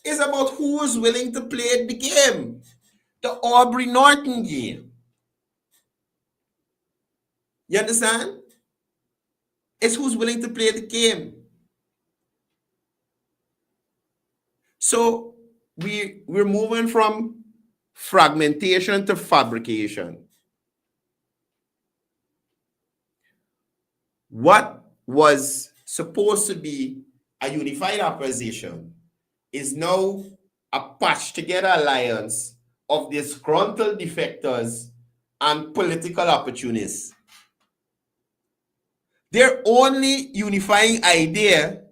It's about who is willing to play the game. The Aubrey Norton game. You understand? It's who's willing to play the game. So, we're moving from fragmentation to fabrication. What was supposed to be a unified opposition is now a patched together alliance of disgruntled defectors and political opportunists. Their only unifying idea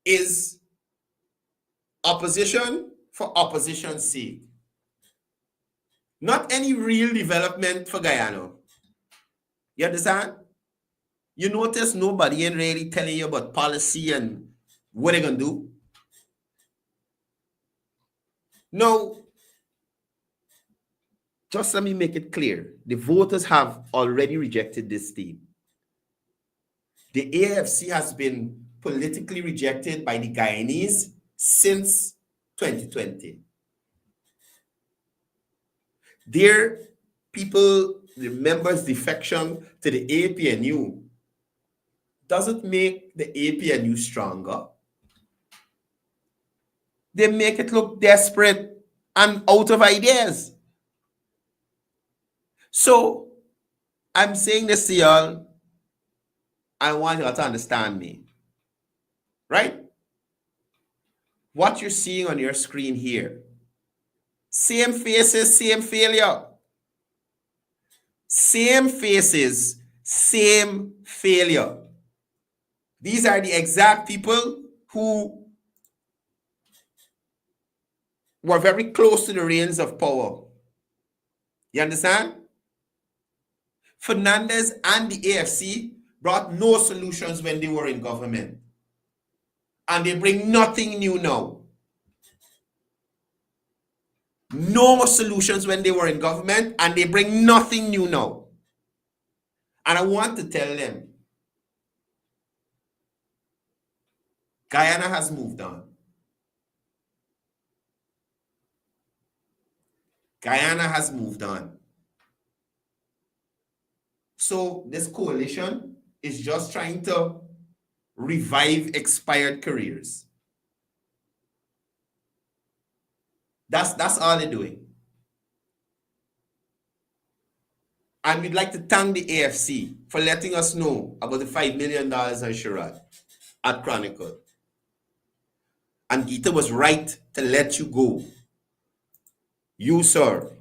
is opposition for opposition's sake. Not any real development for Guyana. You understand? You notice nobody ain't really telling you about policy and what they're going to do. No. Just let me make it clear. The voters have already rejected this team. The AFC has been politically rejected by the Guyanese since 2020. Their people, the members' defection to the APNU doesn't make the APNU stronger. They make it look desperate and out of ideas. So, I'm saying this to y'all. I want y'all to understand me. Right? What you're seeing on your screen here. Same faces, same failure. Same faces, same failure. These are the exact people who were very close to the reins of power. You understand? Fernandez and the AFC brought no solutions when they were in government. And they bring nothing new now. No solutions when they were in government, and they bring nothing new now. And I want to tell them, Guyana has moved on. Guyana has moved on. So this coalition is just trying to revive expired careers. That's all they're doing. And we'd like to thank the AFC for letting us know about the $5 million on Sherrod at Chronicle. And Gita was right to let you go. You, sir.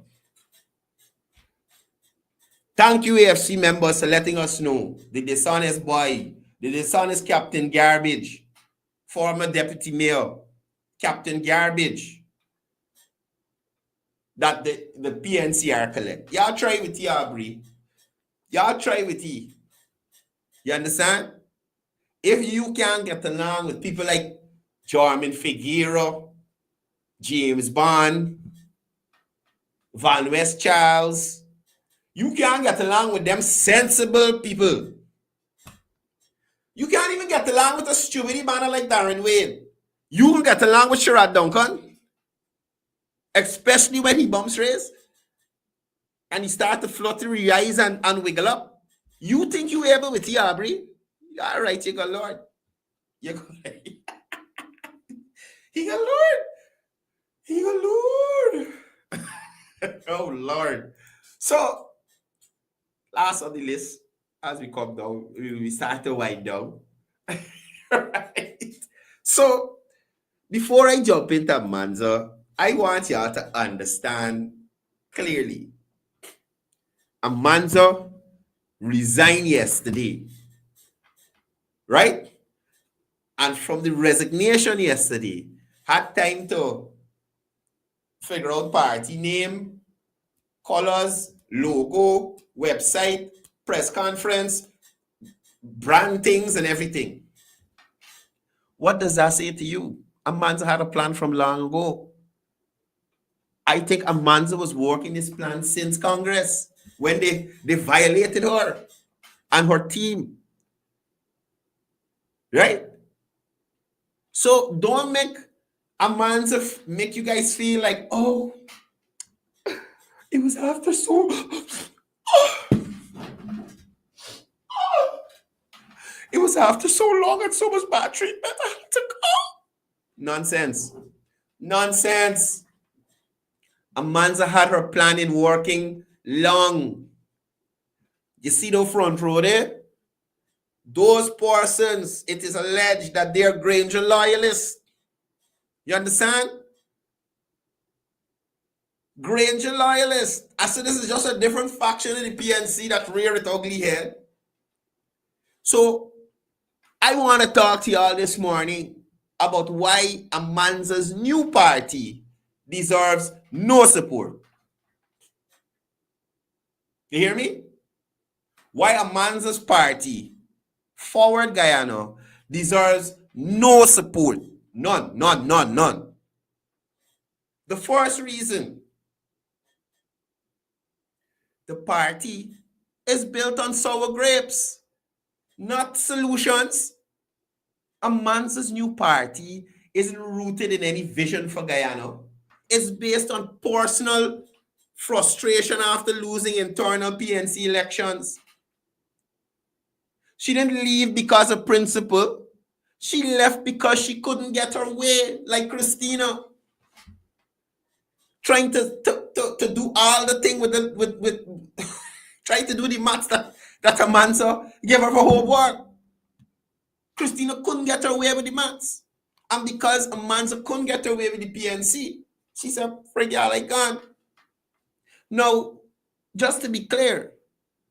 Thank you, AFC members, for letting us know the dishonest boy, the dishonest Captain Garbage, former Deputy Mayor, Captain Garbage, that the PNCR collect. Y'all try with you, Aubrey. Y'all try with you. You understand? If you can't get along with people like Jarman Figueroa, James Bond, Van West Charles, you can't get along with them sensible people. You can't even get along with a stupid banner like Darren Wade. You can get along with Sherrod Duncan. Especially when he bumps race and he start to flutter his eyes and wiggle up. You think you able with the Aubrey? All right, you got Lord. You got He got Lord. He got Lord. Oh, Lord. So, last on the list, as we come down, we start to wind down. Right? So, before I jump into Amanza, I want y'all to understand clearly. Amanza resigned yesterday, right? And from the resignation yesterday, had time to figure out party name, colors, logo, website, press conference, brand things and everything. What does that say to you? Amanza had a plan from long ago. I think Amanza was working this plan since Congress when they violated her and her team. Right? So don't make Amanza make you guys feel like, oh, it was after so it was after so long and so much bad treatment I had to go. Nonsense. Nonsense. Amanza had her planning working long. You see the front row there? Those persons, it is alleged that they're Granger loyalists. You understand? Granger loyalists. I said this is just a different faction in the PNC that rear its ugly head. So, I want to talk to y'all this morning about why Amanza's new party deserves no support. You hear me? Why Amanza's party, Forward Guyana, deserves no support. None. The first reason, the party is built on sour grapes, not solutions. Amanza's new party isn't rooted in any vision for Guyana. It's based on personal frustration after losing internal PNC elections. She didn't leave because of principle. She left because she couldn't get her way, like Christina. Trying to do all the thing with trying to do the maths that Amanza gave her for homework. Christina couldn't get her way with the maths. And because Amanza couldn't get her way with the PNC, she said, "Frig y'all, I gone." Now, just to be clear,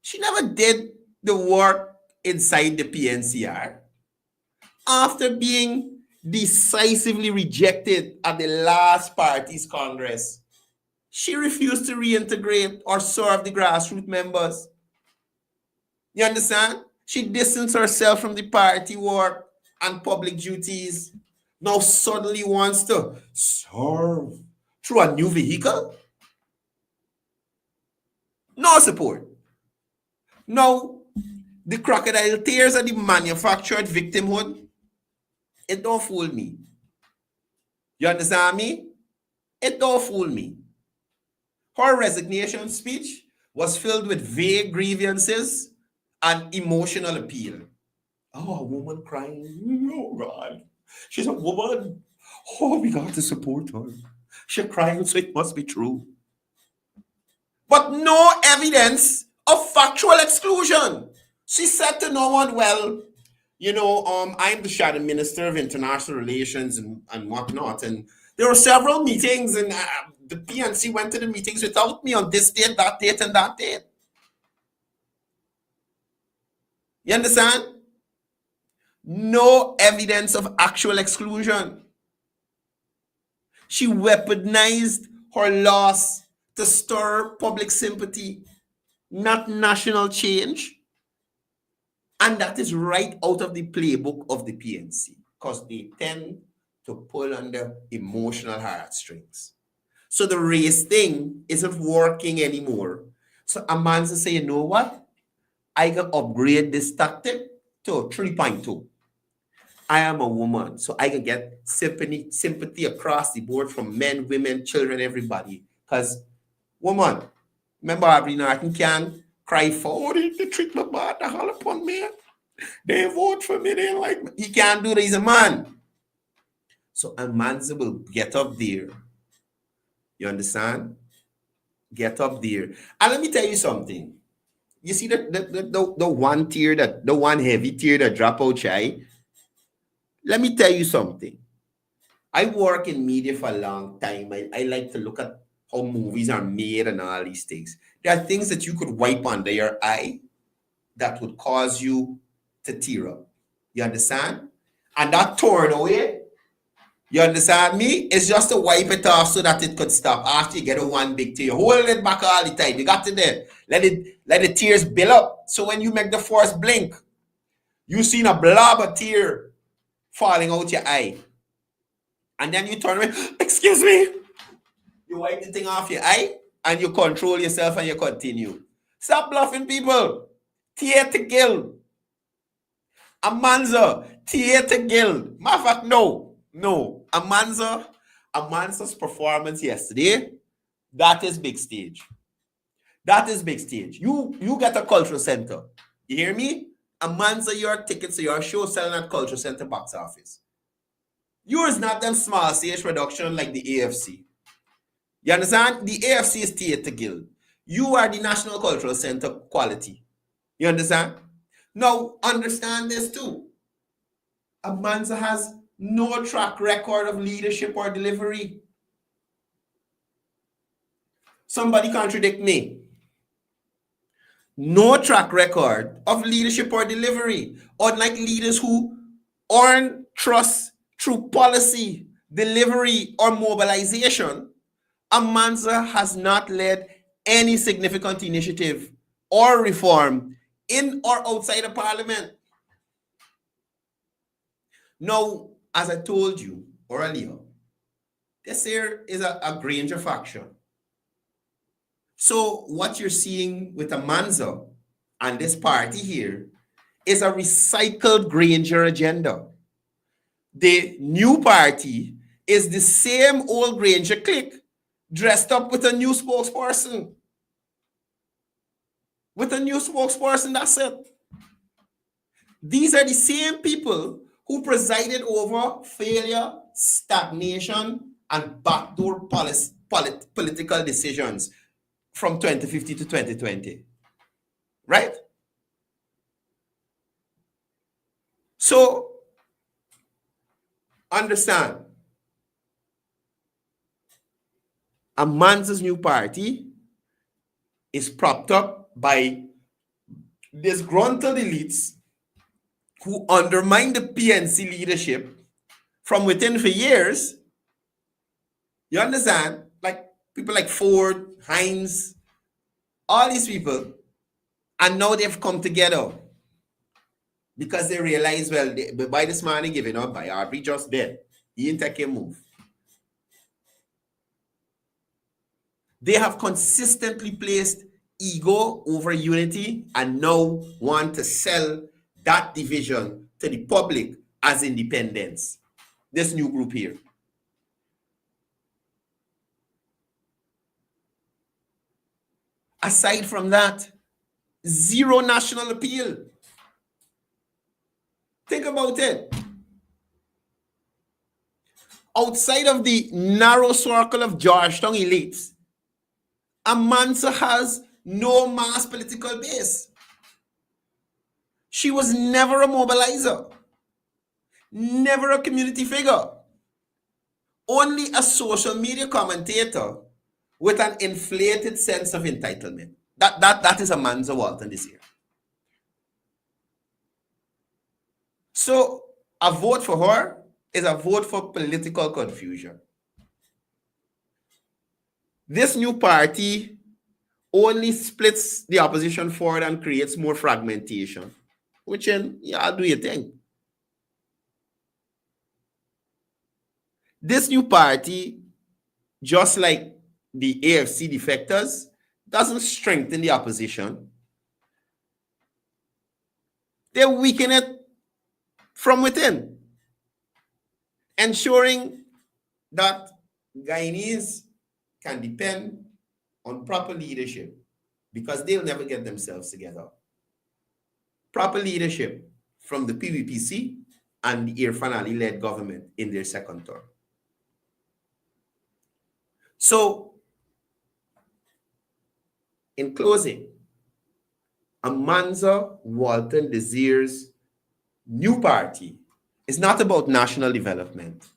she never did the work inside the PNCR. After being decisively rejected at the last party's Congress, she refused to reintegrate or serve the grassroots members. You understand? She distanced herself from the party work and public duties. Now suddenly wants to serve through a new vehicle? No support. Now, the crocodile tears and the manufactured victimhood, it don't fool me. You understand me? It don't fool me. Her resignation speech was filled with vague grievances and emotional appeal. Oh, a woman crying. Oh, God. She's a woman. Oh, we got to support her. She's crying, so it must be true. But no evidence of factual exclusion. She said to no one, well, I'm the shadow minister of international relations and whatnot. And there were several meetings, and the PNC went to the meetings without me on this date, that date, and that date. You understand? No evidence of actual exclusion. She weaponized her loss to stir public sympathy, not national change. And that is right out of the playbook of the PNC, because they tend to pull on the emotional heartstrings. So the race thing isn't working anymore. So Amanza say, you know what? I can upgrade this tactic to 3.2. I am a woman, so I can get sympathy across the board from men, women, children, everybody. Because woman, remember Aubrey Norton can cry for, they treat me bad, they holler upon me. They vote for me, they like me. He can't do that, he's a man. So Amanza will get up there. You understand? Get up there. And let me tell you something. You see the one tier, the one heavy tier that drop out shy? Let me tell you something. I work in media for a long time. I like to look at how movies are made and all these things. There are things that you could wipe under your eye that would cause you to tear up. You understand? And that torn away, you understand me? It's just to wipe it off so that it could stop. After you get a one big tear, hold it back all the time. You got to there. Let the tears build up. So when you make the first blink, you seen a blob of tear falling out your eye. And then you turn around, excuse me. You wipe the thing off your eye and you control yourself and you continue. Stop bluffing, people. Tear to gill. Amanza, tear to gill. Matter of fact, no. Amanza's performance yesterday, that is big stage. That is big stage. You get a cultural center. You hear me? Amanza, your tickets to your show selling at cultural center box office. Yours not them small stage production like the AFC. You understand? The AFC is theater guild. You are the National Cultural Center quality. You understand? Now, understand this too. Amanza has no track record of leadership or delivery. Somebody contradict me. No track record of leadership or delivery. Unlike leaders who earn trust through policy, delivery, or mobilization, Amanza has not led any significant initiative or reform in or outside of Parliament. Now, as I told you earlier, this here is a Granger faction. So what you're seeing with Amanza and this party here is a recycled Granger agenda. The new party is the same old Granger clique dressed up with a new spokesperson. With a new spokesperson, that's it. These are the same people who presided over failure, stagnation, and backdoor political decisions from 2015 to 2020. Right? So, understand, Amanza's new party is propped up by disgruntled elites who undermine the PNC leadership from within for years. You understand? Like people like Ford, Hines, all these people, and now they've come together because they realize, well, by this man giving up, by Aubrey just dead. He didn't take a move. They have consistently placed ego over unity and now want to sell that division to the public as independence. This new group here. Aside from that, zero national appeal. Think about it. Outside of the narrow circle of Georgetown elites, Amanza has no mass political base. She was never a mobilizer, never a community figure, only a social media commentator with an inflated sense of entitlement. That is Amanza Walton this year. So a vote for her is a vote for political confusion. This new party only splits the opposition forward and creates more fragmentation, which I'll do your thing. This new party, just like the AFC defectors, doesn't strengthen the opposition. They weaken it from within, ensuring that Guyanese can depend on proper leadership because they'll never get themselves together. Proper leadership from the PVPC and the Irfan Ali-led government in their second term. So, in closing, Amanza Walton Desir's new party is not about national development.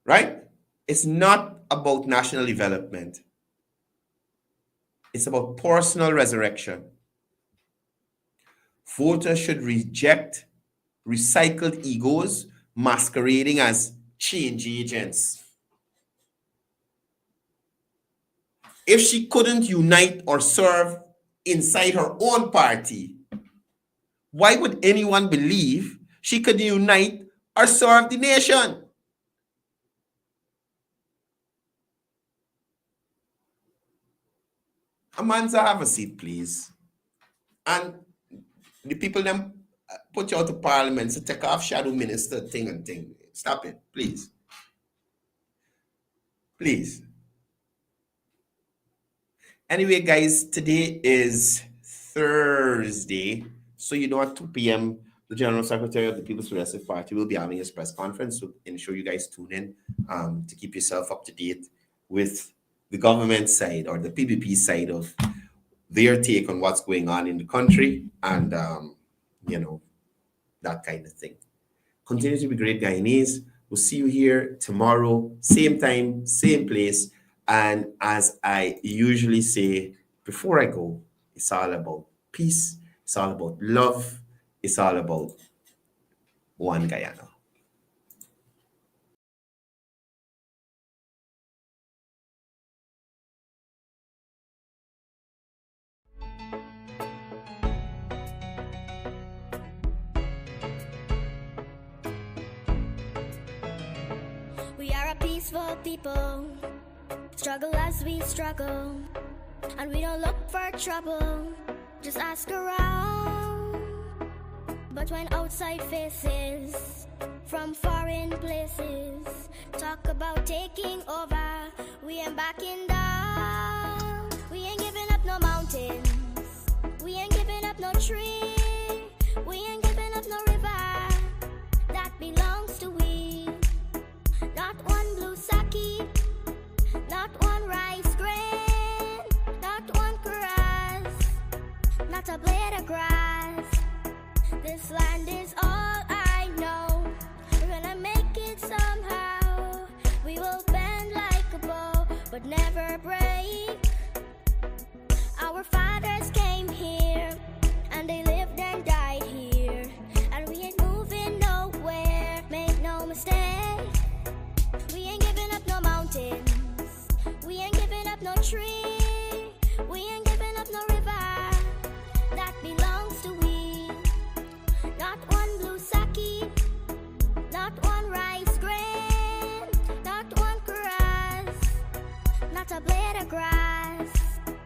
Right? It's not about national development. It's about personal resurrection. Voters should reject recycled egos masquerading as change agents. If she couldn't unite or serve inside her own party, why would anyone believe she could unite or serve the nation? Amanza, have a seat, please. And the people them put you out of parliament to take off shadow minister thing and thing. Stop it, please. Please. Anyway, guys, today is Thursday. So you know at 2 p.m., the General Secretary of the People's Progressive Party will be having his press conference. So ensure you guys tune in to keep yourself up to date with the government side or the PBP side of their take on what's going on in the country and, that kind of thing. Continue to be great, Guyanese. We'll see you here tomorrow, same time, same place. And as I usually say before I go, it's all about peace. It's all about love. It's all about one Guyana. We are a peaceful people, struggle as we struggle, and we don't look for trouble, just ask around. But when outside faces from foreign places talk about taking over, we ain't backing down. We ain't giving up no mountains, we ain't giving up no tree, we ain't giving up no river that belongs to we. Not one blue sake, not one rice grain, not one grass, not a blade of grass. This land is all I know. We're gonna make it somehow. We will bend like a bow, but never break.